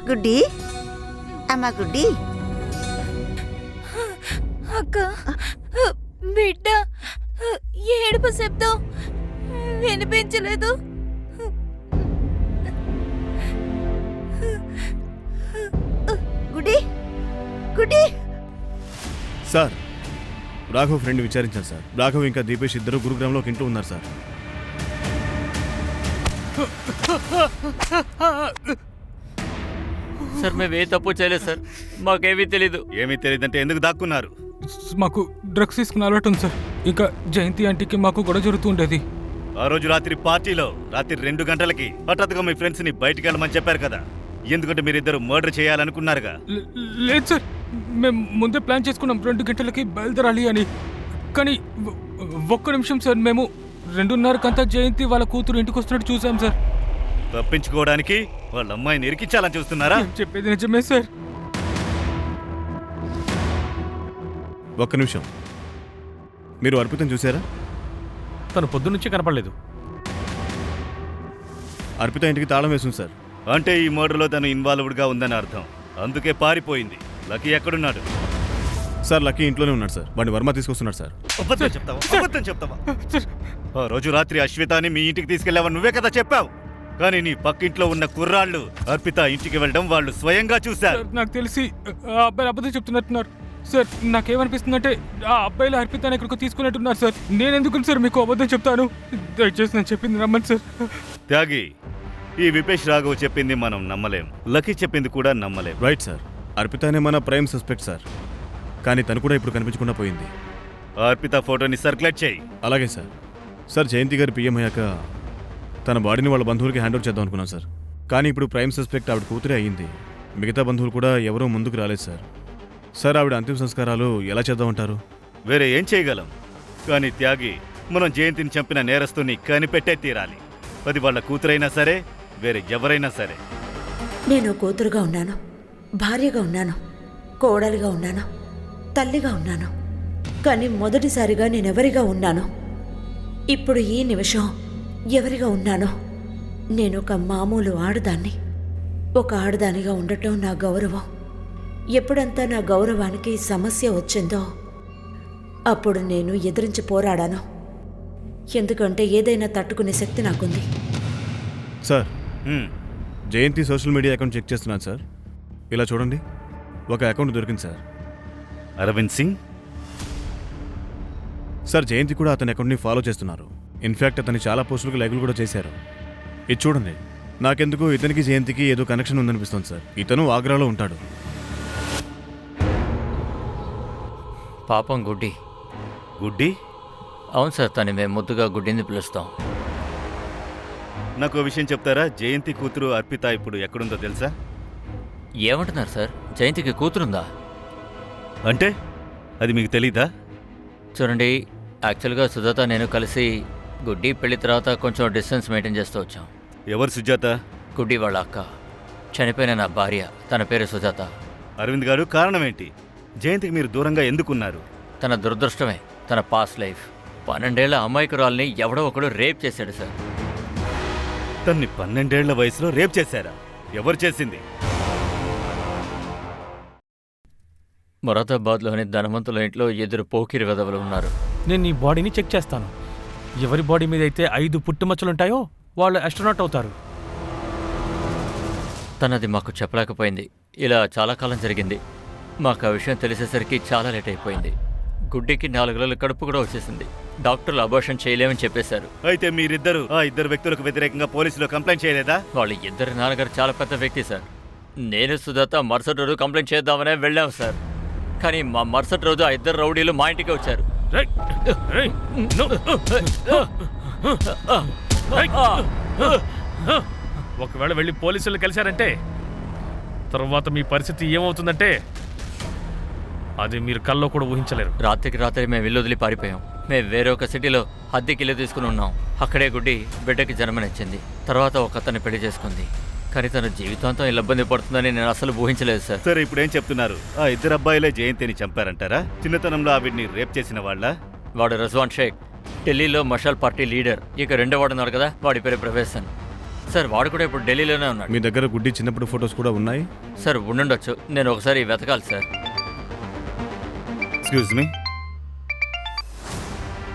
గుడ్డి, అమ్మా గుడ్డి. అక్క, బిడ్డ ఏడుపు శబ్దం వినిపించలేదు. గుడ్డి, గుడ్డి. సార్, రాఘవ్ ఫ్రెండ్ విచారించాను సార్. రాఘవ్ ఇంకా దీపేష్ ఇద్దరు గురుగ్రామ్లో ఒక ఇంట్లో ఉన్నారు సార్. సార్ మేము ఏ తప్పు చేయలేదు సార్, మాకేమీ తెలీదు. ఏమీ తెలియదంటే ఎందుకు దాక్కున్నారు? మాకు డ్రగ్స్ తీసుకుని అలవాటు ఉంది సార్. ఇంకా జయంతి ఆంటీకి మాకు గొడవ జరుగుతూ ఉండేది. ఆ రోజు రాత్రి పార్టీలో రాత్రి 2 గంటలకి హఠాత్తుగా మీ ఫ్రెండ్స్ ని బయటికి వెళ్ళమని చెప్పారు కదా. ఎందుకంటే మీరిద్దరు మర్డర్ చేయాలనుకున్నారుగా. లేదు సార్, మేము ముందే ప్లాన్ చేసుకున్నాం 2 గంటలకి బయలుదేరాలి అని. కానీ ఒక్క నిమిషం సార్, మేము 2:30కంతా జయంతి వాళ్ళ కూతురు ఇంటికి వస్తున్నట్టు చూసాం సార్. తప్పించుకోవడానికి వాళ్ళ అమ్మాయిని ఇరికించాలని చూస్తున్నారా? చెప్పేది నిజమే సార్. ఒక్క నిమిషం, మీరు అర్పితను చూసారా? తను పొద్దున్నుంచి కనపడలేదు. అర్పిత ఇంటికి తాళం వేసింది సార్. అంటే ఈ మర్డర్లో తను ఇన్వాల్వ్డ్గా ఉందని అర్థం. అందుకే పారిపోయింది. లక్కీ ఎక్కడున్నాడు? సార్, లక్కీ ఇంట్లోనే ఉన్నాడు సార్. వాడిని వర్మ తీసుకొస్తున్నాడు సార్. అబద్ధం చెప్తావా? అబద్ధం చెప్తావా? ఆ రోజు రాత్రి అశ్వితాని మీ ఇంటికి తీసుకెళ్లావని నువ్వే కదా చెప్పావు. కానీ నీ పక్కింట్లో ఉన్న కుర్రాళ్ళు అర్పిత ఇంటికి వెళ్ళడం వాళ్ళు స్వయంగా చూశారు. నాకు తెలిసి ఆ అబ్బాయిలు అబద్ధం చెప్తున్నట్టున్నారు సార్. నాకేమనిపిస్తుందంటే ఆ అబ్బాయిలు అర్పితాన్ని ఇక్కడికి తీసుకున్నట్టున్నారు సార్. నేనెందుకు సార్ మీకు అబద్ధం చెప్తాను? దయచేసి నేను చెప్పింది నమ్మండి సార్. త్యాగి, ఈ విపేష్ రాఘవ్ చెప్పింది మనం నమ్మలేం, లక్కీ చెప్పింది కూడా నమ్మలేం. Right sir. అర్పితనే మన ప్రైమ్ సస్పెక్ట్ సార్. కానీ తను కూడా ఇప్పుడు కనిపించకుండా పోయింది. ఆ అర్పిత ఫోటోని సర్క్యులేట్ చేయి. అలాగే సార్. సార్, జయంతి గారు పిఎం అయ్యాక తన బాడీని వాళ్ళ బంధువులకి హ్యాండ్ ఓవర్ చేద్దాం అనుకున్నాం సార్. కానీ ఇప్పుడు ప్రైమ్ సస్పెక్ట్ ఆవిడ కూతురే అయ్యింది. మిగతా బంధువులు కూడా ఎవరూ ముందుకు రాలేదు సార్. సార్, ఆవిడ అంతిమ సంస్కారాలు ఎలా చేద్దామంటారు? వేరే ఏం చేయగలం? కానీ త్యాగి, మనం జయంతిని చంపిన నేరస్తుని కనిపెట్టే తీరాలి. అది వాళ్ళ కూతురైనా సరే, వేరే ఎవరైనా సరే. నేను కూతురుగా ఉన్నాను, భార్యగా ఉన్నాను, కోడలిగా ఉన్నాను, తల్లిగా ఉన్నాను. కానీ మొదటిసారిగా నేనెవరిగా ఉన్నాను? ఇప్పుడు ఈ నిమిషం ఎవరిగా ఉన్నానో? నేను ఒక మామూలు ఆడదాన్ని. ఒక ఆడదానిగా ఉండటం నా గౌరవం. ఎప్పుడంతా నా గౌరవానికి సమస్య వచ్చిందో అప్పుడు నేను ఎదిరించి పోరాడాను. ఎందుకంటే ఏదైనా తట్టుకునే శక్తి నాకుంది. సార్, జయంతి సోషల్ మీడియా అకౌంట్ చెక్ చేస్తున్నాను సార్. ఇలా చూడండి, ఒక అకౌంట్ దొరికింది సార్. అరవింద్ సింగ్ సార్, జయంతి కూడా అతని అకౌంట్ని ఫాలో చేస్తున్నారు. ఇన్ఫ్యాక్ట్ అతని చాలా పోస్టులకు లైకులు కూడా చేశారు. ఇది చూడండి. నాకెందుకు ఇతనికి జయంతికి ఏదో కనెక్షన్ ఉందనిపిస్తుంది సార్. ఇతను ఆగ్రాలో ఉంటాడు. పాపం గుడ్డి. గుడ్డి? అవును సార్, తను మేము ముద్దుగా గుడ్డిని పిలుస్తాం. నాకు విషయం చెప్తారా? జయంతి కూతురు అర్పిత ఇప్పుడు ఎక్కడుందో తెలుసా? ఏమంటున్నారు సార్? జయంతికి కూతురుందా? అంటే అది మీకు తెలీదా? చూడండి, యాక్చువల్గా సుజాత నేను కలిసి గుడ్డి పెళ్లి తర్వాత కొంచెం డిస్టెన్స్ మెయింటైన్ చేస్తూ వచ్చాం. ఎవరు సుజాత? గుడ్డి వాళ్ళ అక్క, చనిపోయిన నా భార్య. తన పేరు సుజాత. అరవింద్ గారు, కారణం ఏంటి? జయంతికి మీరు దూరంగా ఎందుకున్నారు? తన దురదృష్టమే, తన పాస్ట్ లైఫ్. 12 ఏళ్ల అమాయకురాల్ని ఎవడో ఒకడు రేప్ చేశాడు సార్. తన్ని 12 ఏళ్ల వయసులో రేప్ చేశారా? ఎవరు చేసింది? మొరాదాబాద్లోని ధనవంతుల ఇంట్లో ఎదురు పోకిరి వెధవలు ఉన్నారు. నేను నీ బాడీని చెక్ చేస్తాను. ఎవరి బాడీ మీద అయితే 5 పుట్టుమచ్చలుంటాయో వాళ్ళు ఆస్ట్రోనాట్ అవుతారు. తనది మాకు చెప్పలేకపోయింది. ఇలా చాలా కాలం జరిగింది. మాకు ఆ విషయం తెలిసేసరికి చాలా లేట్ అయిపోయింది. గుడ్డికి 4 రోజులు కడుపు కూడా వచ్చేసింది. డాక్టర్లు అబార్షన్ చేయలేమని చెప్పేశారు. అయితే మీరిద్దరు ఆ ఇద్దరు వ్యక్తులకు వ్యతిరేకంగా పోలీసులో కంప్లైంట్ చేయలేదా? వాళ్ళ ఇద్దరి నాన్నగారు చాలా పెద్ద వ్యక్తి సార్. నేను సుజాత మరుసటి రోజు కంప్లైంట్ చేద్దామనే వెళ్ళాం సార్. కానీ మా మరుసటి రోజు ఆ ఇద్దరు రౌడీలు మా ఇంటికి వచ్చారు. ఒకవేళ వెళ్ళి పోలీసులు కలిశారంటే తర్వాత మీ పరిస్థితి ఏమవుతుందంటే అది మీరు కల్లో కూడా ఊహించలేరు. రాత్రికి రాత్రి మేము ఇల్లు వదిలి పారిపోయాం. మేము వేరే ఒక సిటీలో అద్దెకి ఇల్లు తీసుకుని ఉన్నాం. అక్కడే గుడ్డి బిడ్డకి జన్మనిచ్చింది. తర్వాత ఒక అతన్ని పెళ్లి చేసుకుంది. కానీ తన జీవితాంతం ఇలా ఇబ్బంది పడుతుందని నేను అసలు ఊహించలేదు సార్. సరే, ఇప్పుడు ఏం చెప్తున్నారు? ఆ ఇద్దరు అబ్బాయిలే జయంతిని చంపారంటారా? చిన్నతనంలో ఆవిడ్ని రేప్ చేసిన వాళ్ళ? వాడు రజ్వాన్ షేక్, ఢిల్లీలో మషాల్ పార్టీ లీడర్. ఇక రెండో వాడు ఉన్నాడు కదా, వాడి పేరు ప్రవేశన్ సార్. వాడు కూడా ఇప్పుడు ఢిల్లీలోనే ఉన్నాడు. మీ దగ్గర గుడ్డి చిన్నప్పుడు ఫొటోస్ కూడా ఉన్నాయి సార్? ఉండుండొచ్చు, నేను ఒకసారి వెతకాలి సార్. ఎక్స్క్యూజ్ మీ,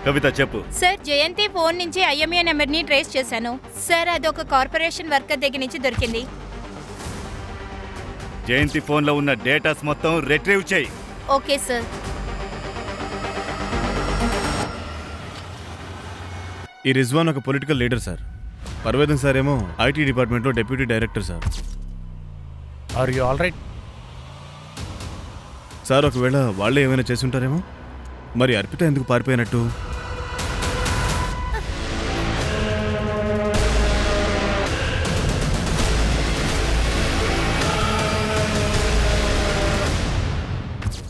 కవిత చెప్పు. సార్, జయంతి ఫోన్ నుంచి ఐఎంఏ నెంబర్ని ట్రేస్ చేశాను సార్. అదొక కార్పొరేషన్ వర్కర్ దగ్గర నుంచి దొరికింది. జయంతి ఫోన్లో ఉన్న డేటాస్ మొత్తం రిట్రీవ్ చేయి. Okay sir. ఈ రిజ్వాన్ ఒక political leader sir. Parvedan sir ఏమో ఐటీ డిపార్ట్మెంట్లో deputy director sir. Are you all right? Sir, ఒకవేళ వాళ్ళే ఏమైనా చేసి ఉంటారేమో. మరి అర్పిత ఎందుకు పారిపోయినట్టు?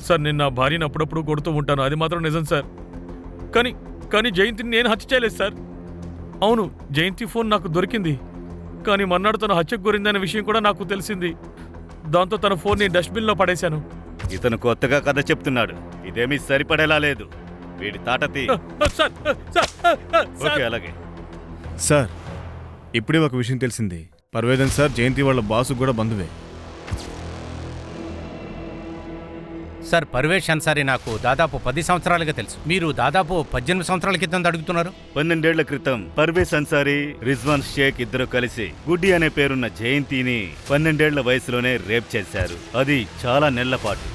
సార్, నేను నా భార్యను అప్పుడప్పుడు కొడుతూ ఉంటాను, అది మాత్రం నిజం సార్. కానీ జయంతిని నేను హత్య చేయలేదు సార్. అవును, జయంతి ఫోన్ నాకు దొరికింది. కానీ మన్నాడు తను హత్యకు గురిందనే విషయం కూడా నాకు తెలిసింది. దాంతో తన ఫోన్ని డస్ట్బిన్లో పడేశాను. ఇతను కొత్తగా కథ చెప్తున్నాడు. ఇదేమీ సరిపడేలా లేదు. వీడి తాటతి. ఓకే, అలాగే. సార్, ఇప్పుడే ఒక విషయం తెలిసింది. పర్వేదన్ సార్ జయంతి వాళ్ళ బాసు కూడా బంధువే. సార్, పర్వేష్ అన్సారీ నాకు దాదాపు 10 సంవత్సరాలుగా తెలుసు. మీరు దాదాపు 18 సంవత్సరాల క్రితం అడుగుతున్నారు. 12 ఏళ్ల క్రితం పర్వేజ్ అన్సారీ, రిజ్వాన్ షేక్ ఇద్దరు కలిసి గుడ్డి అనే పేరున్న జయంతిని 12 ఏళ్ల వయసులోనే రేప్ చేశారు. అది చాలా నెలల పాటు.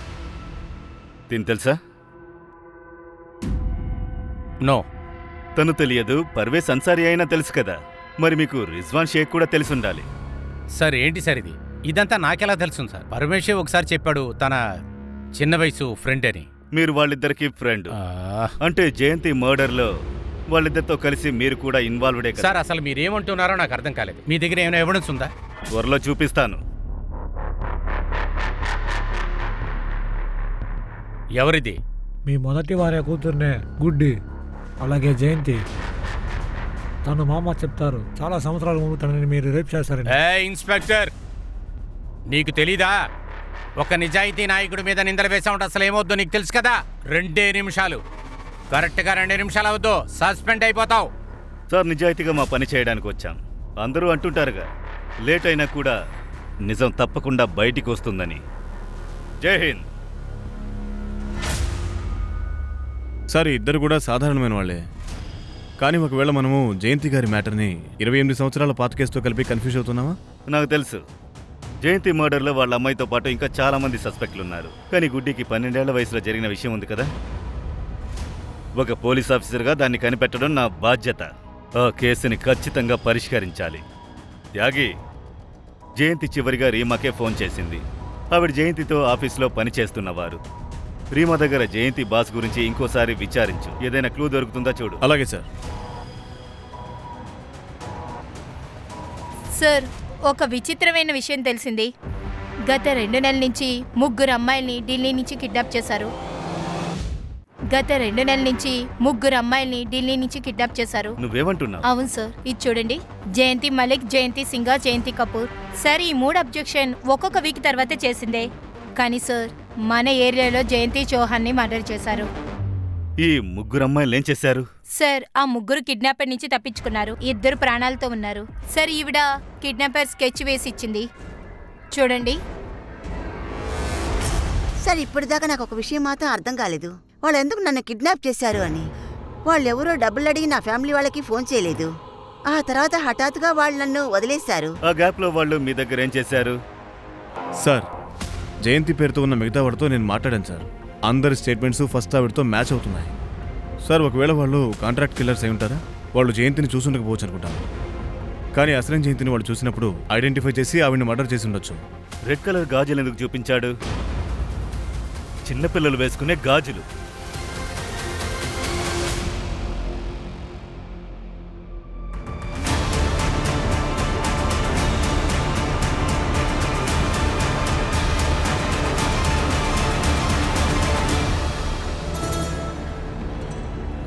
దీని తెలుసా? నో. తను తెలియదు, పర్వేజ్ అన్సారీ అయినా తెలుసు కదా. మరి మీకు రిజ్వాన్ షేక్ కూడా తెలిసి ఉండాలి. సార్, ఏంటి సార్ ఇది? ఇదంతా నాకెలా తెలుసు సార్? పరమేశే ఒకసారి చెప్పాడు తన చిన్న వయసు ఫ్రెండ్ అని. మీరు వాళ్ళిద్దరికి ఫ్రెండ్ అంటే జయంతి మర్డర్లో వాళ్ళిద్దరితో కలిసి మీరు కూడా ఇన్వాల్వ్డే కదా? సార్, అసలు మీరేమంటున్నారో నాకు అర్థం కాలేదు. మీ దగ్గర ఏమైనా ఎవిడెన్స్ ఉందా? త్వరలో చూపిస్తాను. ఎవరిది? మీ మొదటి భార్య కూతుర్నే గుడ్డి, అలాగే జయంతి. తను మామ చెప్తారు చాలా సంవత్సరాల ముందు తనని మీరు రేప్ చేశారని. ఇన్స్పెక్టర్, నీకు తెలీదా? ఒక నిజాయితీ నాయకుడి మీద నిందలు వేసా ఉంటే అసలు ఏమవుద్దో నీకు తెలుసు కదా. 2 నిమిషాలు, కరెక్ట్గా 2 నిమిషాలు అవద్దు, సస్పెండ్ అయిపోతావు. సార్, నిజాయితీగా మా పని చేయడానికి వచ్చాం. అందరూ అంటుంటారుగా, లేట్ అయినా కూడా నిజం తప్పకుండా బయటికి వస్తుందని. జై హింద్. సార్, ఇద్దరు కూడా సాధారణమైన వాళ్ళే. కానీ ఒకవేళ మనము జయంతి గారి మ్యాటర్ని 28 సంవత్సరాల పాత కేసుతో కలిపి కన్ఫ్యూజ్ అవుతున్నామా? నాకు తెలుసు, జయంతి మర్డర్లో వాళ్ళ అమ్మాయితో పాటు ఇంకా చాలా మంది సస్పెక్ట్లు ఉన్నారు. కానీ గుడ్డికి 12 ఏళ్ల వయసులో జరిగిన విషయం ఉంది కదా. ఒక పోలీస్ ఆఫీసర్గా దాన్ని కనిపెట్టడం నా బాధ్యత. ఆ కేసుని ఖచ్చితంగా పరిష్కరించాలి. త్యాగి, జయంతి చివరిగా రీమాకే ఫోన్ చేసింది. ఆవిడ జయంతితో ఆఫీస్లో పనిచేస్తున్నవారు. రీమా దగ్గర జయంతి బాస్ గురించి ఇంకోసారి విచారించు. ఏదైనా క్లూ దొరుకుతుందా చూడు. అలాగే సార్. సార్, ఒక విచిత్రమైన విషయం తెలిసింది. గత 2 నెలల నుంచి 3 అమ్మాయిల్ని ఢిల్లీ నుంచి కిడ్నాప్ చేశారు. నువ్వేమంటున్నావు? అవును సార్, ఇది చూడండి. జయంతి మలిక్, జయంతి సింగా, జయంతి కపూర్. సార్, ఈ 3 అబ్జెక్షన్ ఒక్కొక్క వీక్ తర్వాతే చేసిందే. కానీ సార్, మన ఏరియాలో జయంతి చౌహాన్ని మర్డర్ చేశారు. ఈ 3 అమ్మాయిలు ఏం చేశారు? సార్, ఆ 3 కిడ్నాపర్ నుంచి తప్పించుకున్నారు. 2 ప్రాణాలతో ఉన్నారు. సార్, ఈవిడ కిడ్నాపర్ స్కెచ్ వేసి ఇచ్చింది, చూడండి. సార్, ఇప్పటిదాకా నాకు ఒక విషయం మాత్రం అర్థం కాలేదు. వాళ్ళు ఎందుకు నన్ను కిడ్నాప్ చేశారు అని. వాళ్ళెవరో డబ్బులు అడిగి నా ఫ్యామిలీ వాళ్ళకి ఫోన్ చేయలేదు. ఆ తర్వాత హఠాత్తుగా వాళ్ళు నన్ను వదిలేశారు. ఆ గ్యాప్లో వాళ్ళు మీ దగ్గర ఏం చేశారు? సార్, జయంతి పేరుతో ఉన్న మిగతా వాడితో నేను మాట్లాడాను సార్. అందరి స్టేట్మెంట్స్ ఫస్ట్ ఆవిడతో మ్యాచ్ అవుతున్నాయి. సార్ ఒకవేళ వాళ్ళు కాంట్రాక్ట్ కిల్లర్స్ అయి ఉంటారా? వాళ్ళు జయంతిని చూసుండకపోవచ్చు అనుకుంటాను. కానీ అసలైన జయంతిని వాళ్ళు చూసినప్పుడు ఐడెంటిఫై చేసి ఆవిడని మర్డర్ చేసి ఉండొచ్చు. రెడ్ కలర్ గాజులు ఎందుకు చూపించాడు? చిన్నపిల్లలు వేసుకునే గాజులు.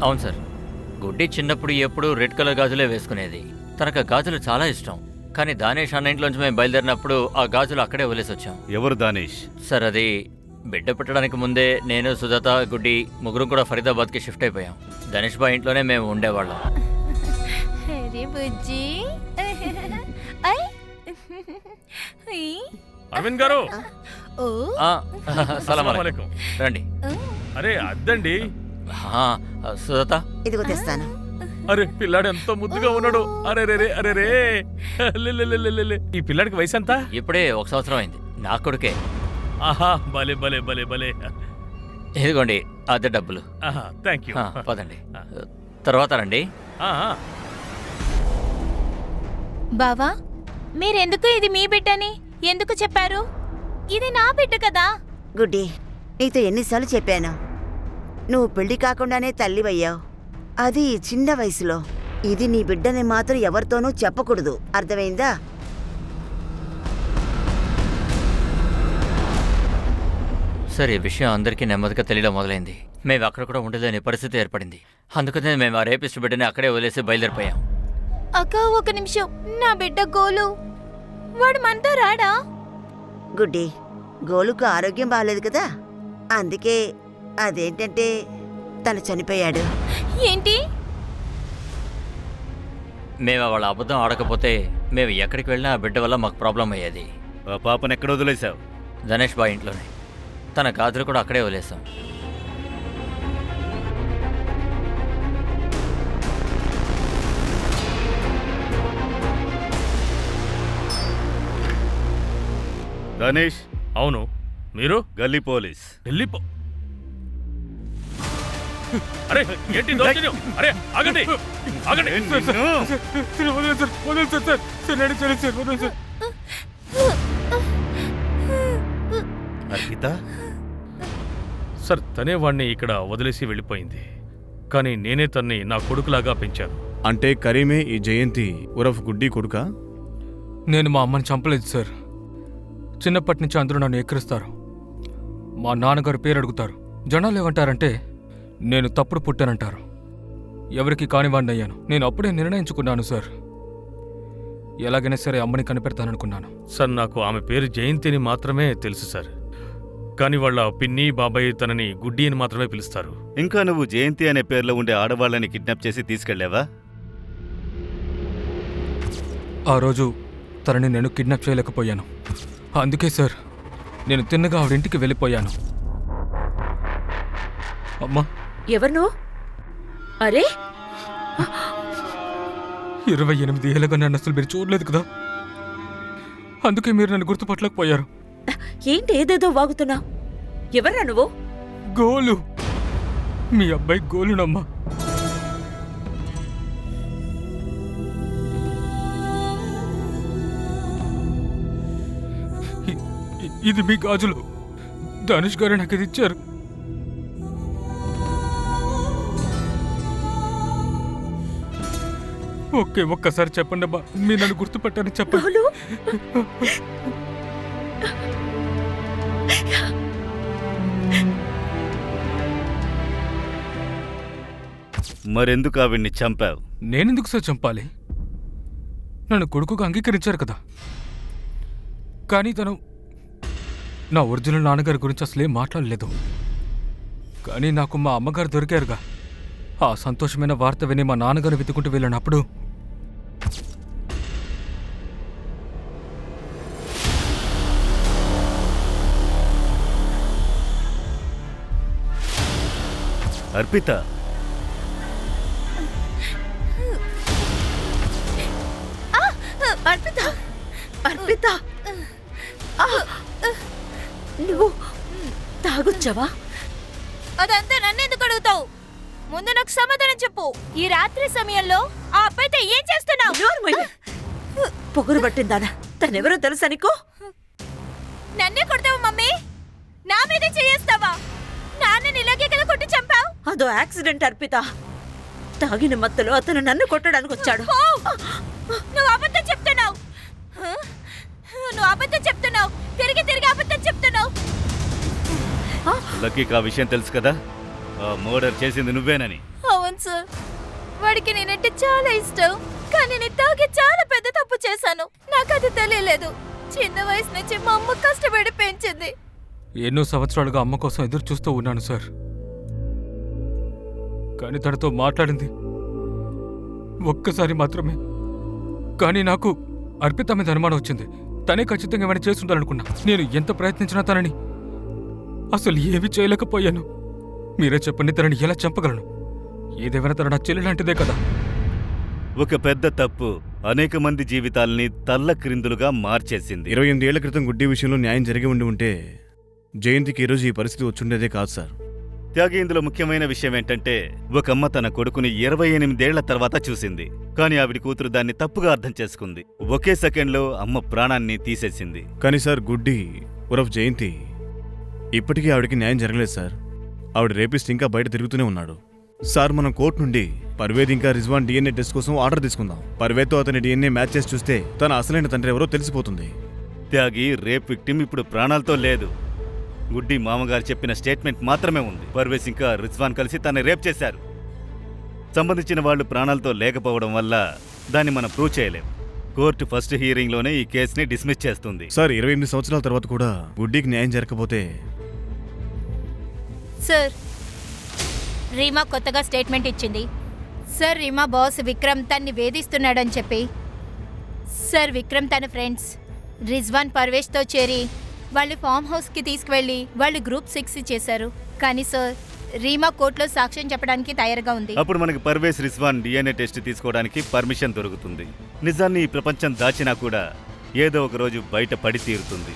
అవును సార్, గుడ్డి చిన్నప్పుడు ఎప్పుడు రెడ్ కలర్ గాజులే వేసుకునేది. తనకు ఆ గాజులు చాలా ఇష్టం. కానీ దానేష్ అన్న ఇంట్లోంచి మేము బయలుదేరినప్పుడు ఆ గాజులు అక్కడే వదిలేసి వచ్చాం. ఎవరు దానేష్? సార్ అది బిడ్డ పెట్టడానికి ముందే నేను, సుజాత, గుడ్డి ముగ్గురు కూడా ఫరీదాబాద్కి షిఫ్ట్ అయిపోయాం. ధనేష్ బాయ్ ఇంట్లోనే మేము ఉండేవాళ్ళం. అరవింద్ గారు, సలాం అలైకుం. రండి. అరే అద్దండి. సుజాత ఇదిగో తెస్తాను. అరే పిల్లాడు ఎంతో ముద్దుగా ఉన్నాడు. అరే రే అరే రే. ఈ పిల్లాడికి వయసు ఎంత? ఇప్పుడే 1 సంవత్సరం అయింది. నా కొడుకే. ఆహా, భలే భలే భలే భలే. ఇదిగోండి అద్దె డబ్బులు. Thank you. పదండి, తర్వాత రండి. బావా, మీరెందుకు ఇది మీ బిడ్డని ఎందుకు చెప్పారు? ఇది నా బిడ్డ కదా. గుడ్డి, నీతో ఎన్నిసార్లు చెప్పాను, నువ్వు పెళ్లి కాకుండానే తల్లివయ్యావు. అది చిన్న వయసులో. ఇది నీ బిడ్డని మాత్రం ఎవరితోనూ చెప్పకూడదు, అర్థమైందా? సరే, ఈ విషయం అందరికీ నెమ్మదిగా తెలియడం మొదలైంది. మేము అక్కడ కూడా ఉండలేని పరిస్థితి ఏర్పడింది. అందుకనే మేము ఆ రేపిస్ట్ బిడ్డని అక్కడే వదిలేసి బయలుదేరిపోయాం. అక్క, 1 నిమిషం. నా బిడ్డ గోలు, వాడు మనతో రాడా? గుడ్డి, గోలుకు ఆరోగ్యం బాగాలేదు కదా, అందుకే. అదేంటంటే తను చనిపోయాడు. ఏంటి? మేము వాళ్ళ అబద్ధం ఆడకపోతే మేము ఎక్కడికి వెళ్ళినా ఆ బిడ్డ వల్ల మాకు ప్రాబ్లం అయ్యేది. ఆ పాపను ఎక్కడ వదిలేశావు? ధనేష్ బాయ్ ఇంట్లోనే. తన గాజులు కూడా అక్కడే వదిలేసాం. ధనేష్? అవును. మీరు? గల్లీ పోలీస్. ఢిల్లీ అరే ఏంటి దౌర్జన్యం? అరే ఆగండి, ఆగండి. అర్పిత? సార్, తనే వాణ్ణి ఇక్కడ వదిలేసి వెళ్ళిపోయింది. కానీ నేనే తన్ని నా కొడుకులాగా పెంచాను. అంటే కరీమే ఈ జయంతి ఉరఫ్ గుడ్డి కొడుకా? నేను మా అమ్మని చంపలేదు సార్. చిన్నప్పటి నుంచి అందరూ నన్ను ఎక్కిరిస్తారు. మా నాన్నగారు పేరు అడుగుతారు. జనాలు ఏమంటారంటే నేను తప్పుడు పుట్టానంటారు. ఎవరికి కానివాడిని అయ్యాను. నేను అప్పుడే నిర్ణయించుకున్నాను సార్, ఎలాగైనా సరే అమ్మని కనిపెడతాననుకున్నాను. సార్, నాకు ఆమె పేరు జయంతిని మాత్రమే తెలుసు సార్. కానీ వాళ్ళ పిన్ని, బాబాయ్ తనని గుడ్డి అని మాత్రమే పిలుస్తారు. ఇంకా నువ్వు జయంతి అనే పేరులో ఉండే ఆడవాళ్ళని కిడ్నాప్ చేసి తీసుకెళ్లావా? ఆ రోజు తనని నేను కిడ్నాప్ చేయలేకపోయాను. అందుకే సార్ నేను తిన్నగా ఆవిడింటికి వెళ్ళిపోయాను. అమ్మా, ఎవరు? అరే 28 ఏళ్ళగా నన్ను అసలు మీరు చూడలేదు కదా, అందుకే మీరు నన్ను గుర్తుపట్టలేకపోయారు. ఏంటి ఏదేదో వాగుతున్నా? ఎవర్రా నువ్వు? గోలు, మీ అబ్బాయి గోలునమ్మా. ఇది మీ గాజులు. ధనుష్ గారు నాకు ఇది ఇచ్చారు. ఒక్కసారి చెప్పండి అమ్మా, మీరు నన్ను గుర్తుపట్టారని చెప్పండి. మరెందుకు ఆవిడ్ని చంపావు? నేనెందుకు సార్ చంపాలి? నన్ను కొడుకుగా అంగీకరించారు కదా. కానీ తను నా ఒరిజినల్ నాన్నగారి గురించి అసలేం మాట్లాడలేదు. కానీ నాకు మా అమ్మగారు దొరికారుగా. ఆ సంతోషమైన వార్త విని మా నాన్నగారు వెతుకుంటూ వెళ్ళినప్పుడు అర్పిత, అర్పిత, అర్పిత, నువ్వు తాగొచ్చావా? అదంతా నన్నెందుకు అడుగుతావు? ముందు నాకు సమాధానం చెప్పు. ఈ రాత్రి సమయంలో ఆ అబ్బాయితో ఏం చేస్తున్నావు? నోరు మూయి. పొగరు పట్టిందానా? తనెవరో తెలుసా నీకు? నన్నే కొడతావా మమ్మీ? నా మీదే చేయేస్తావా? నాన్నని ఇలాగే కదా కొట్టి చంపావు? అదో యాక్సిడెంట్ అర్పిత. తాగిన మత్తులో అతను నన్ను కొట్టడానికి వచ్చాడు. ఓ! నువ్వు అబద్ధం చెప్తున్నావు. నువ్వు అబద్ధం చెప్తున్నావు. తిరిగి తిరిగి అబద్ధం చెప్తున్నావు. లక్కీకి ఆ విషయం తెలుసు కదా, ఆ మర్డర్ చేసింది నువ్వేనని. అవును సార్, వాడికి నేనంటే చాలా ఇష్టం. కానీ నేను తాగి చాలా పెద్ద తప్పు చేశాను. నాకు అది తెలియలేదు. చిన్న వయసు నుంచి మా అమ్మ కష్టపడి పెంచింది. ఎన్నో సంవత్సరాలుగా అమ్మ కోసం ఎదురు చూస్తూ ఉన్నాను సార్. కానీ తనతో మాట్లాడింది ఒక్కసారి మాత్రమే. కానీ నాకు అర్పిత మీద అనుమానం వచ్చింది. తనే ఖచ్చితంగా ఏమైనా చేస్తుండాలనుకున్నా. నేను ఎంత ప్రయత్నించినా తనని అసలు ఏమీ చేయలేకపోయాను. మీరే చెప్పండి, తనని ఎలా చంపగలను? ఏదేమైనా తన నా చెల్లి లాంటిదే కదా. ఒక పెద్ద తప్పు అనేక మంది జీవితాల్ని తల్లక్రిందులుగా మార్చేసింది. 28 ఏళ్ల క్రితం గుడ్డి విషయంలో న్యాయం జరిగి ఉంటే జయంతికి ఈరోజు ఈ పరిస్థితి వచ్చుండేదే కాదు సార్. త్యాగి, ఇందులో ముఖ్యమైన విషయం ఏంటంటే ఒక అమ్మ తన కొడుకుని 28 ఏళ్ల తర్వాత చూసింది. కానీ ఆవిడ కూతురు దాన్ని తప్పుగా అర్థం చేసుకుంది. ఒకే సెకండ్లో అమ్మ ప్రాణాన్ని తీసేసింది. కానీ సార్, గుడ్డి ఉరఫ్ జయంతి ఇప్పటికీ ఆవిడకి న్యాయం జరగలేదు సార్. ఆవిడ రేపిస్ట్ ఇంకా బయట తిరుగుతూనే ఉన్నాడు. సార్, మనం కోర్టు నుండి పర్వేద్ ఇంకా రిజ్వాన్ DNA టెస్ట్ కోసం ఆర్డర్ తీసుకుందాం. పర్వేద్తో అతని DNA మ్యాచ్ చేసి చూస్తే తన అసలైన తండ్రి ఎవరో తెలిసిపోతుంది. త్యాగి, రేప్ విక్టిమ్ ఇప్పుడు ప్రాణాలతో లేదు. గుడ్డి మామగారు చెప్పిన స్టేట్మెంట్ మాత్రమే ఉంది. పర్వేజ్ ఇంకా రిజ్వాన్ కలిసి తనని రేప్ చేశారు. సంబంధించిన వాళ్ళు ప్రాణాలతో లేకపోవడం వల్ల దాన్ని మనం ప్రూవ్ చేయలేం. కోర్టు ఫస్ట్ హియరింగ్లోనే ఈ కేసుని డిస్మిస్ చేస్తుంది. సార్, 28 సంవత్సరాల తర్వాత కూడా గుడ్డికి న్యాయం జరగకపోతే? సార్, రీమా కొత్తగా స్టేట్మెంట్ ఇచ్చింది. సార్, రీమా బాస్ విక్రమ్ తన్ని వేధిస్తున్నాడని చెప్పి సార్ విక్రమ్ తన ఫ్రెండ్స్ రిజ్వాన్ పర్వేష్తో చేరి వాళ్ళు ఫామ్ హౌస్కి తీసుకువెళ్ళి వాళ్ళు గ్రూప్ 6 చేశారు. కానీ సార్, రీమా కోర్టులో సాక్ష్యం చెప్పడానికి తయారుగా ఉంది. అప్పుడు మనకి పర్వేజ్ రిజ్వాన్ DNA టెస్ట్ తీసుకోవడానికి పర్మిషన్ దొరుకుతుంది. నిజాన్ని ఈ ప్రపంచం దాచినా కూడా ఏదో ఒక రోజు బయట పడి తీరుతుంది.